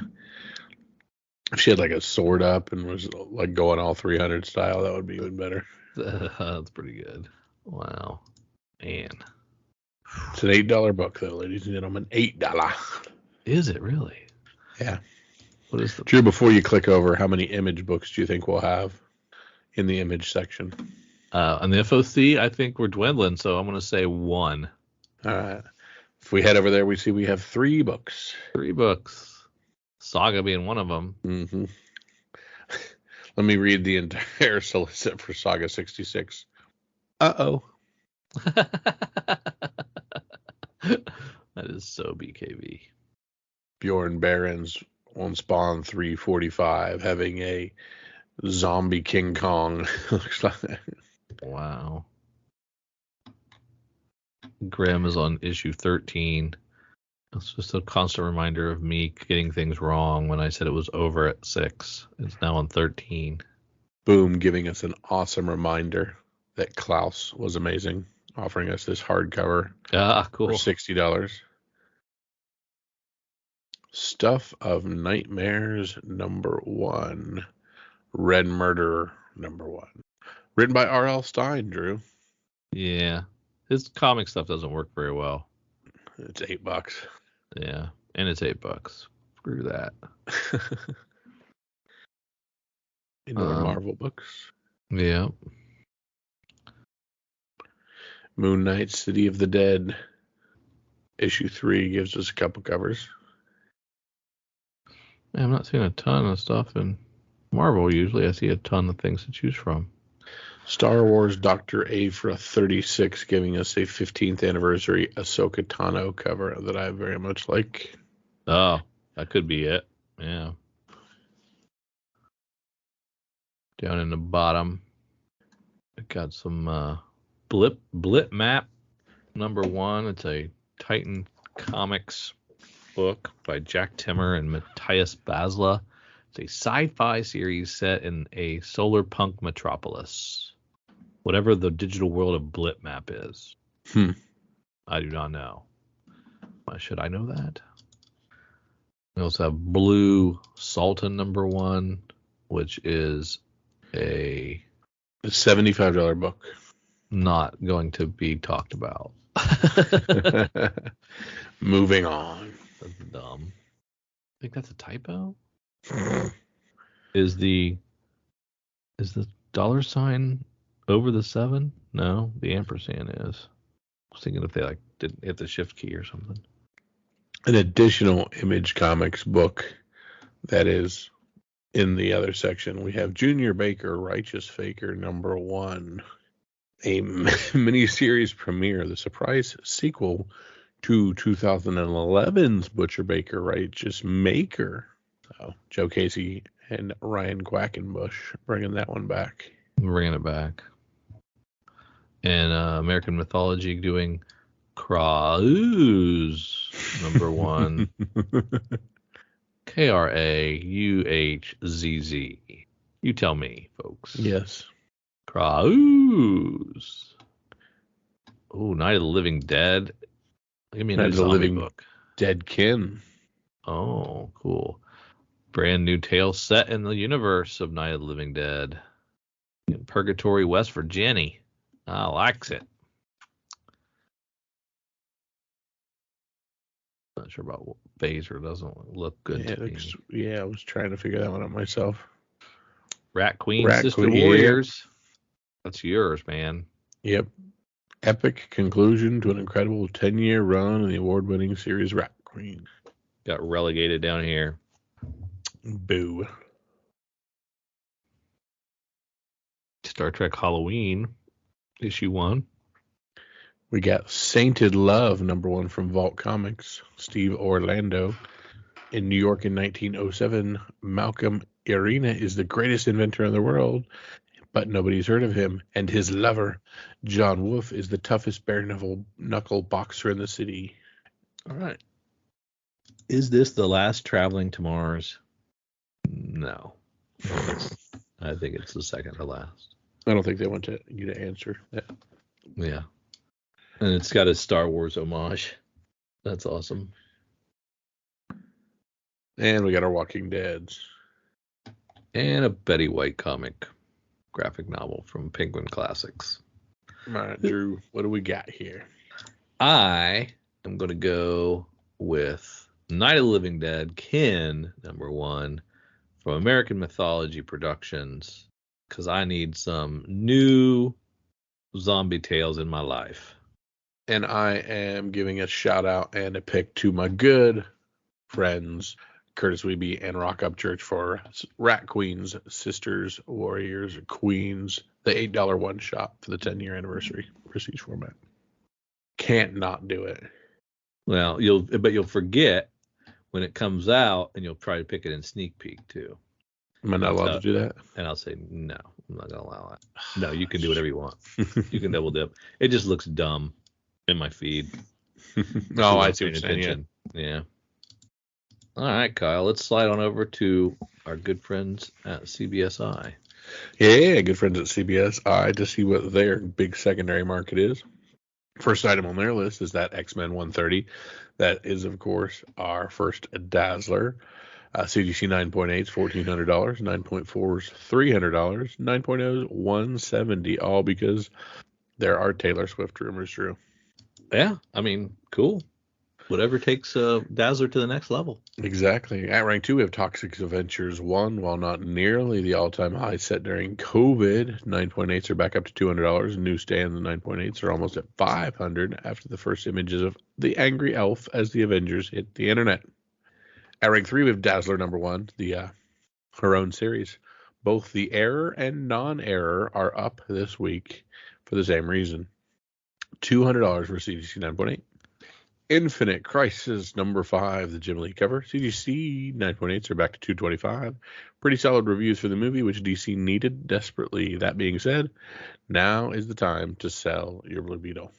If she had like a sword up and was like going all 300 style, that would be even better. That's pretty good. Wow. Man. It's an $8 book, though, ladies and gentlemen. $8. Is it really? Yeah. What is the Drew, before you click over, how many image books do you think we'll have in the image section? On the FOC, I think we're dwindling, so I'm going to say 1. All right. If we head over there, we see we have 3 books. 3 books. Saga being one of them. Mm-hmm. Let me read the entire solicit for Saga 66. Uh-oh. That is so BKB. Bjorn Barons on Spawn 345 having a zombie King Kong. Looks like. Wow. Grimm is on issue 13. It's just a constant reminder of me getting things wrong when I said it was over at 6. It's now on 13. Boom, giving us an awesome reminder that Klaus was amazing, offering us this hardcover Cool. for $60. Stuff of Nightmares #1. Red Murderer #1. Written by R.L. Stine, Drew. Yeah. His comic stuff doesn't work very well. It's $8. Yeah. And it's $8. Screw that. More Marvel books. Yeah. Moon Knight, City of the Dead. Issue 3 gives us a couple covers. Man, I'm not seeing a ton of stuff in Marvel. Usually I see a ton of things to choose from. Star Wars Dr. Aphra 36 giving us a 15th anniversary Ahsoka Tano cover that I very much like. Oh, that could be it. Yeah. Down in the bottom, I got some Blip Map #1. It's a Titan Comics book by Jack Timmer and Matthias Basla. It's a sci-fi series set in a solar punk metropolis. Whatever the digital world of Blip Map is. I do not know. Why should I know that? We also have Blue Sultan #1, which is a $75 book. Not going to be talked about. Moving on. That's dumb. I think that's a typo. Is the $sign over the 7? No, the ampersand is. I was thinking if they didn't hit the shift key or something. An additional Image Comics book that is in the other section. We have Junior Baker, Righteous Faker #1. A miniseries premiere, the surprise sequel to 2011's Butcher Baker, Righteous Maker. So Joe Casey and Ryan Quackenbush bringing that one back. Bringing it back. And American Mythology doing Krauz #1. KRAUHZZ. You tell me, folks. Yes. Krauz. Oh, Night of the Living Dead. Give me a Night new of the zombie Living book. Dead Kin. Oh, cool. Brand new tale set in the universe of Night of the Living Dead. In Purgatory, West Virginia. I likes it. Not sure about what Phaser doesn't look good to me. Yeah, I was trying to figure that one out myself. Rat Queen, Sister Queen, Warriors. That's yours, man. Yep. Epic conclusion to an incredible 10-year run in the award-winning series Rat Queen. Got relegated down here. Boo. Star Trek Halloween, issue 1. We got Sainted Love, #1 from Vault Comics, Steve Orlando. In New York in 1907, Malcolm Irina is the greatest inventor in the world, but nobody's heard of him. And his lover, John Wolfe, is the toughest bare-knuckle boxer in the city. All right. Is this the last Traveling to Mars? No. I think it's the second to last. I don't think they want you to answer that. Yeah. And it's got a Star Wars homage. That's awesome. And we got our Walking Deads. And a Betty White comic graphic novel from Penguin Classics. All right, Drew, what do we got here? I am going to go with Night of the Living Dead, Kin, #1 from American Mythology Productions, because I need some new zombie tales in my life. And I am giving a shout out and a pick to my good friends, Curtis Weeby and Rock Up Church, for Rat Queens, Sisters, Warriors, Queens, the $8 one shot for the 10-year anniversary prestige format. Can't not do it. Well, you'll forget when it comes out, and you'll try to pick it in sneak peek too. Am I not allowed to do that? And I'll say no, I'm not gonna allow it. No, you can do whatever you want. You can double dip. It just looks dumb in my feed. No, I see what you're saying. Yeah. All right, Kyle, let's slide on over to our good friends at CBSI. Yeah, good friends at CBSI to see what their big secondary market is. First item on their list is that X-Men 130. That is, of course, our first Dazzler. CGC 9.8 is $1,400. 9.4 is $300. 9.0 is $170. All because there are Taylor Swift rumors, Drew. Yeah, I mean, cool. Whatever takes Dazzler to the next level. Exactly. At rank 2, we have Toxx Adventures 1. While not nearly the all-time high set during COVID, 9.8s are back up to $200. Newsstand, the 9.8s are almost at $500 after the first images of the angry elf as the Avengers hit the internet. At rank 3, we have Dazzler #1, her own series. Both the error and non-error are up this week for the same reason. $200 for CGC 9.8. Infinite Crisis #5, the Jim Lee cover. CGC 9.8s are back to $225. Pretty solid reviews for the movie, which DC needed desperately. That being said, now is the time to sell your Blue Beetle.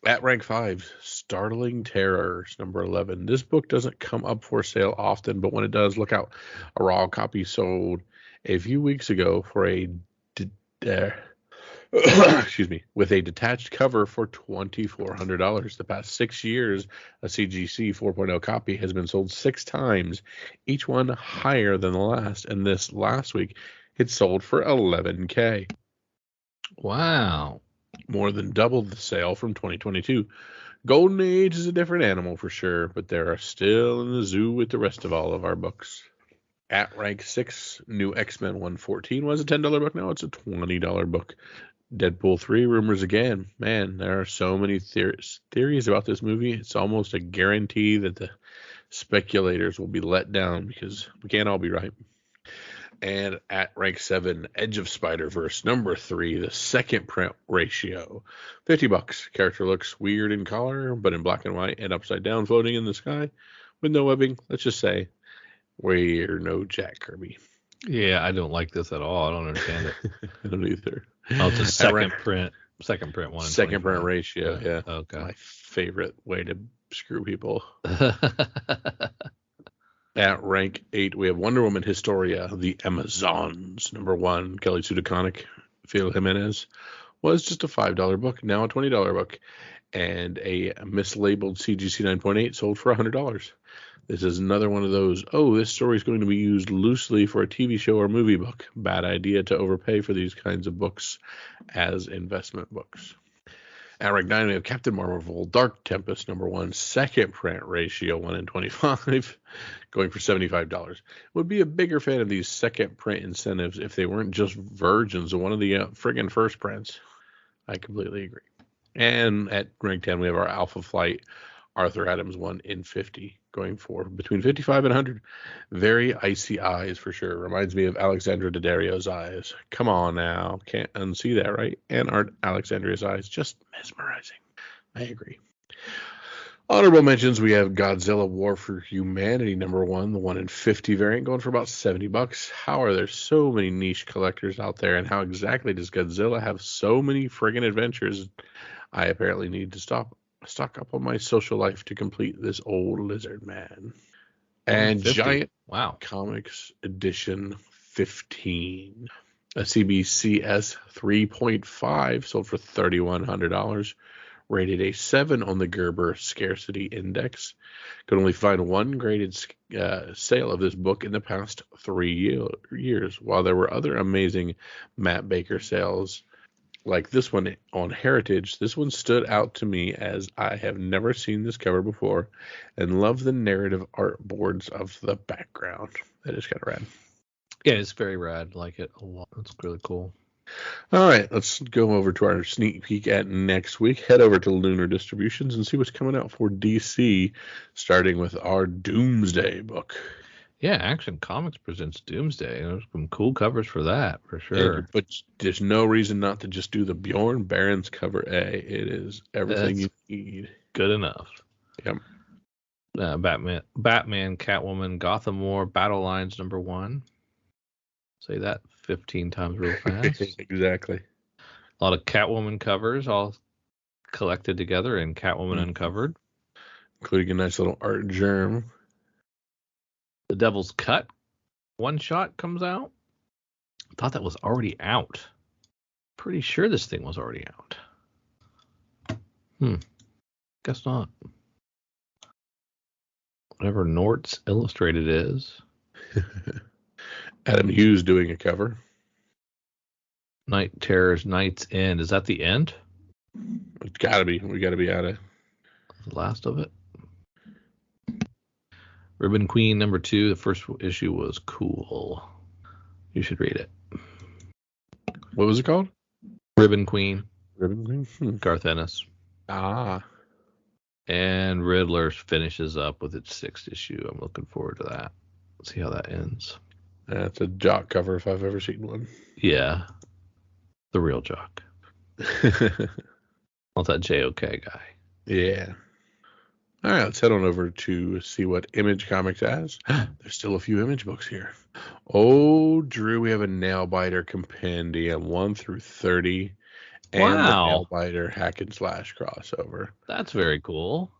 At rank 5, Startling Terrors #11. This book doesn't come up for sale often, but when it does, look out. A raw copy sold a few weeks ago for with a detached cover for $2,400. The past 6 years, a CGC 4.0 copy has been sold 6 times, each one higher than the last. And this last week, it sold for $11K. Wow. More than double the sale from 2022. Golden Age is a different animal for sure, but they are still in the zoo with the rest of all of our books. At rank 6, New X-Men 114 was a $10 book. Now it's a $20 book. Deadpool 3 rumors again. Man, there are so many theories about this movie. It's almost a guarantee that the speculators will be let down because we can't all be right. And at rank 7, Edge of Spider-Verse #3, the second print ratio. $50. Character looks weird in color, but in black and white and upside down floating in the sky with no webbing. Let's just say we're no Jack Kirby. Yeah, I don't like this at all. I don't understand it. I don't either. Oh, it's a second print one. Second print ratio, yeah. Okay. My favorite way to screw people. At rank 8, we have Wonder Woman Historia, the Amazons #1. Kelly Sue DeConnick, Phil Jimenez, was just a $5 book, now a $20 book. And a mislabeled CGC 9.8 sold for $100. This is another one of those, this story is going to be used loosely for a TV show or movie book. Bad idea to overpay for these kinds of books as investment books. At rank 9, we have Captain Marvel Dark Tempest #1, second print ratio 1:25, going for $75. Would be a bigger fan of these second print incentives if they weren't just versions of one of the friggin' first prints. I completely agree. And at rank 10, we have our Alpha Flight Arthur Adams one in 50, going for between 55 and 100. Very icy eyes for sure. Reminds me of Alexandra Daddario's eyes. Come on now. Can't unsee that, right? And Art Alexandria's eyes, just mesmerizing. I agree. Honorable mentions, we have Godzilla War for Humanity #1, the 1 in 50 variant, going for about $70. How are there so many niche collectors out there, and how exactly does Godzilla have so many friggin' adventures? I apparently need to stock up on my social life to complete this old lizard man. And 150. Giant Wow. Comics Edition 15. A CBCS 3.5 sold for $3,100. Rated a 7 on the Gerber Scarcity Index. Could only find one graded sale of this book in the past 3 years. While there were other amazing Matt Baker sales like this one on Heritage, this one stood out to me as I have never seen this cover before and love the narrative art boards of the background. That is kind of rad. Yeah, it's very rad. Like it a lot. It's really cool. All right, let's go over to our sneak peek at next week. Head over to Lunar Distributions and see what's coming out for DC, starting with our Doomsday book. Yeah, Action Comics presents Doomsday. There's some cool covers for that, for sure. But there's no reason not to just do the Bjorn Barron's cover A. It is everything you need. Good enough. Yep. Batman, Catwoman, Gotham War, Battle Lines #1. Say that 15 times real fast. Exactly. A lot of Catwoman covers all collected together in Catwoman Uncovered. Including a nice little art germ. The Devil's Cut one shot comes out. I thought that was already out. Pretty sure this thing was already out. Guess not. Whatever Nort's Illustrated is. Adam Hughes doing a cover. Night Terrors, Night's End. Is that the end? It's gotta be. We gotta be out of The last of it. Ribbon Queen #2. The first issue was cool. You should read it. What was it called? Ribbon Queen. Ribbon Queen? Garth Ennis. Ah. And Riddler finishes up with its 6th issue. I'm looking forward to that. See how that ends. That's a Jock cover if I've ever seen one. Yeah. The real Jock. Not that JOK guy. Yeah. All right, let's head on over to see what Image Comics has. There's still a few Image books here. Oh, Drew, we have a Nailbiter Compendium 1 through 30. And the Nailbiter Hack and Slash crossover. That's very cool.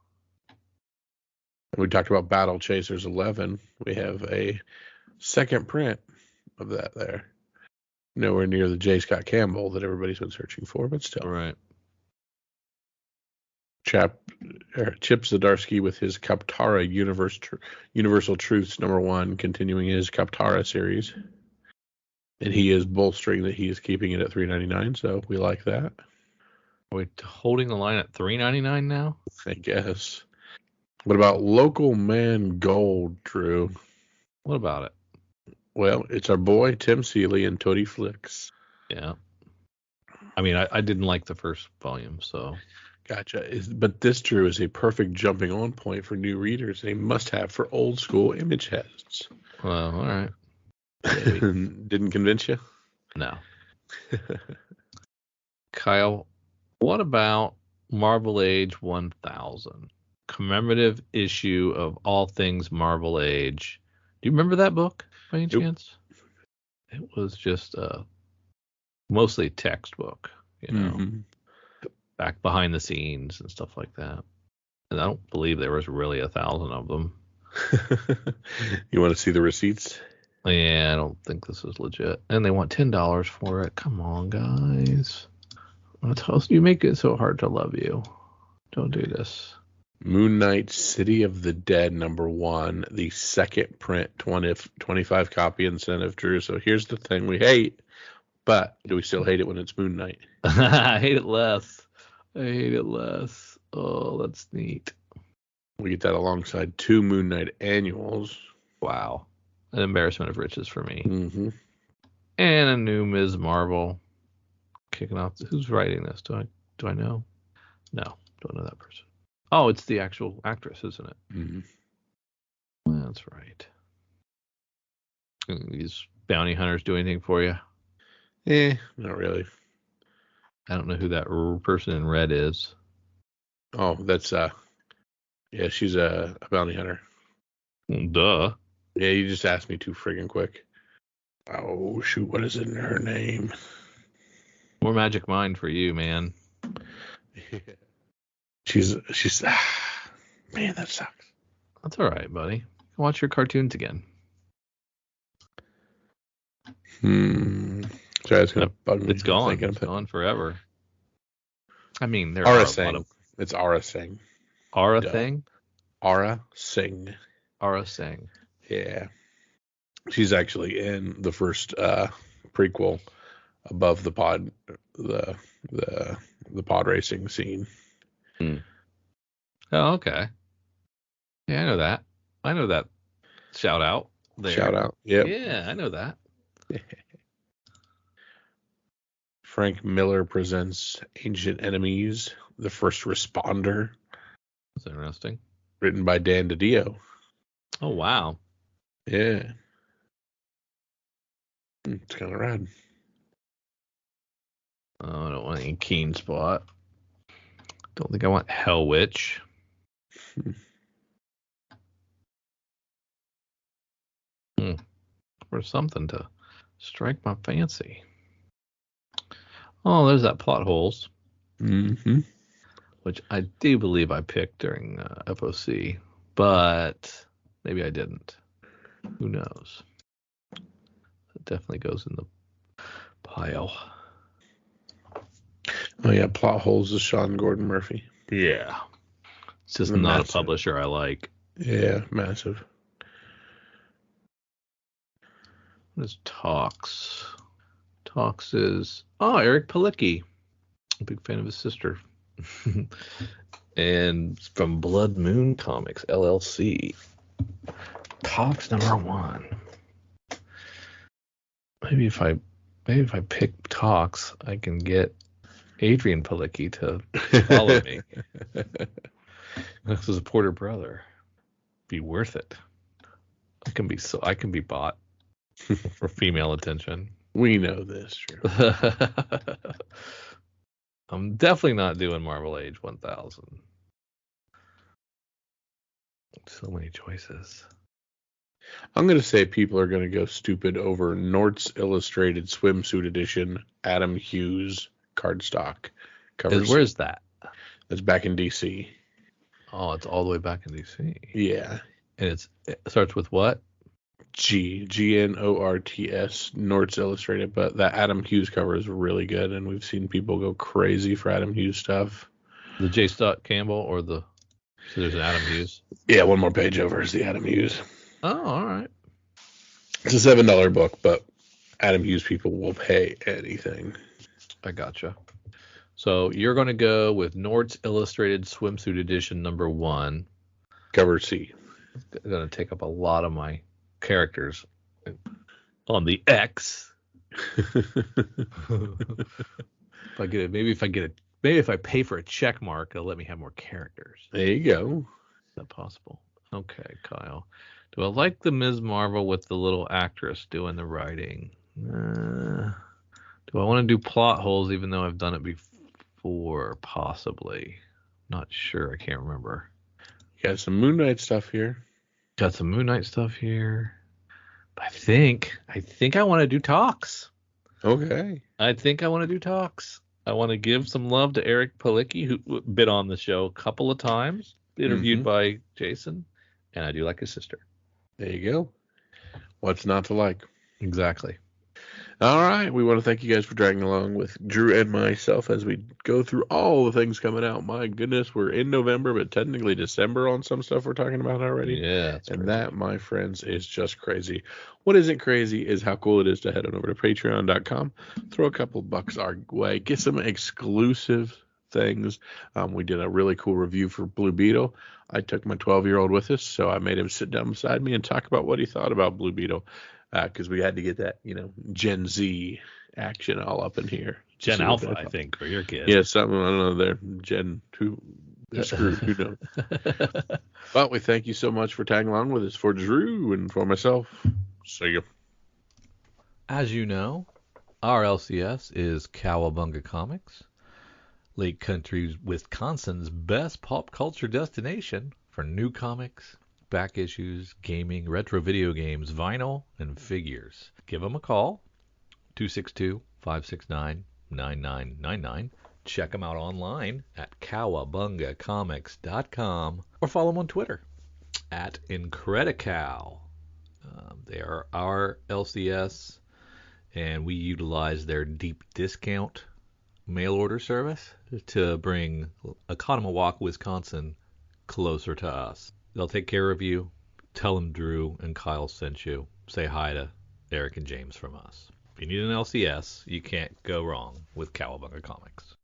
We talked about Battle Chasers 11. We have a second print of that there. Nowhere near the J. Scott Campbell that everybody's been searching for, but still. Right. Chip Zdarsky with his Kaptara Universal Truths #1, continuing his Kaptara series. And he is bolstering that he is keeping it at $3.99, so we like that. Are we holding the line at $3.99 now? I guess. What about Local Man Gold, Drew? What about it? Well, it's our boy Tim Seeley and Toady Flicks. Yeah. I mean, I didn't like the first volume, so. Gotcha. But this, Drew, is a perfect jumping on point for new readers. A must-have for old school Image heads. Well, all right. Didn't convince you? No. Kyle, what about Marvel Age 1000? Commemorative issue of all things Marvel Age. Do you remember that book by any chance? It was just mostly textbook, you know, back behind the scenes and stuff like that. And I don't believe there was really 1,000 of them. You want to see the receipts? Yeah, I don't think this is legit. And they want $10 for it. Come on, guys. You make it so hard to love you. Don't do this. Moon Knight City of the Dead #1, the second print, 25 copy incentive, Drew. So here's the thing we hate, but do we still hate it when it's Moon Knight? I hate it less. Oh, that's neat. We get that alongside 2 Moon Knight annuals. Wow. An embarrassment of riches for me. Mm-hmm. And a new Ms. Marvel kicking off. Who's writing this? Do I know? No, don't know that person. Oh, it's the actual actress, isn't it? Mm-hmm. That's right. These bounty hunters do anything for you? Not really. I don't know who that person in red is. Oh, that's yeah, she's a bounty hunter. Duh. Yeah, you just asked me too friggin' quick. Oh shoot, what is it in her name? More magic mind for you, man. she's man, that sucks. That's all right, buddy. Watch your cartoons again. Sorry, it's gonna bug me. It's gone. It's gone forever. I mean, there Aura are Singh. a lot of It's Aura Singh. Aura thing. Aura Singh. Aura Singh. Yeah, she's actually in the first prequel above the pod racing scene. Oh, okay. Yeah, I know that. I know that. Shout out there. Shout out. Yep. Yeah, I know that. Frank Miller presents Ancient Enemies, The First Responder. That's interesting. Written by Dan DiDio. Oh, wow. Yeah. It's kind of rad. Oh, I don't want any Keen Spot. Don't think I want Hell Witch. Or something to strike my fancy. Oh, there's that Plot Holes. Mm-hmm. Which I do believe I picked during FOC, but maybe I didn't. Who knows? It definitely goes in the pile. Oh, yeah, Plot Holes is Sean Gordon Murphy. Yeah. It's just Massive. not a publisher I like. Yeah, massive. What is Toxx? Toxx is... Oh, Eric Palicki. A big fan of his sister. And from Blood Moon Comics, LLC. Toxx #1. Maybe if I pick Toxx, I can get Adrian Palicki to follow me. This is a Porter brother. Be worth it. I can be bought for female attention. We know this, true. I'm definitely not doing Marvel Age 1000. So many choices. I'm going to say people are going to go stupid over Nort's Illustrated Swimsuit Edition, Adam Hughes cardstock covers. Where's that? That's back in DC. Oh, it's all the way back in DC. Yeah. And it starts with what? GNORTS, Nort's Illustrated, but that Adam Hughes cover is really good, and we've seen people go crazy for Adam Hughes stuff. The J. Stott Campbell or so there's an Adam Hughes? Yeah, one more page over is the Adam Hughes. Oh, all right. It's a $7 book, but Adam Hughes people will pay anything. I gotcha. So you're going to go with Nort's Illustrated Swimsuit Edition #1. Cover C. It's going to take up a lot of my characters on the X. If I pay for a check mark, it'll let me have more characters. There you go. Is that possible? Okay, Kyle. Do I like the Ms. Marvel with the little actress doing the writing? Do I want to do Plot Holes even though I've done it before? Possibly. Not sure. I can't remember. You got some Moon Knight stuff here. Got some Moon Knight stuff here. I think I want to do Toxx. Okay. I think I want to do Toxx. I want to give some love to Eric Palicki, who been on the show a couple of times, interviewed by Jason, and I do like his sister. There you go. What's not to like? Exactly. All right. We want to thank you guys for dragging along with Drew and myself as we go through all the things coming out. My goodness, we're in November, but technically December on some stuff we're talking about already. Yeah. And that, my friends, is just crazy. What isn't crazy is how cool it is to head on over to patreon.com, throw a couple bucks our way, get some exclusive things. We did a really cool review for Blue Beetle. I took my 12-year-old with us, so I made him sit down beside me and talk about what he thought about Blue Beetle. Because we had to get that, Gen Z action all up in here. Gen Alpha, I think, for your kid. Yeah, something, I don't know, they're Gen 2, they're screwed. Who knows? Well, we thank you so much for tagging along with us. For Drew and for myself, see you. As you know, our LCS is Cowabunga Comics, Lake Country, Wisconsin's best pop culture destination for new comics, back issues, gaming, retro video games, vinyl, and figures. Give them a call, 262-569-9999. Check them out online at cowabungacomics.com or follow them on Twitter at Incredicow. They are our LCS, and we utilize their deep discount mail order service to bring Oconomowoc, Wisconsin closer to us. They'll take care of you. Tell them Drew and Kyle sent you. Say hi to Eric and James from us. If you need an LCS, you can't go wrong with Cowabunga Comics.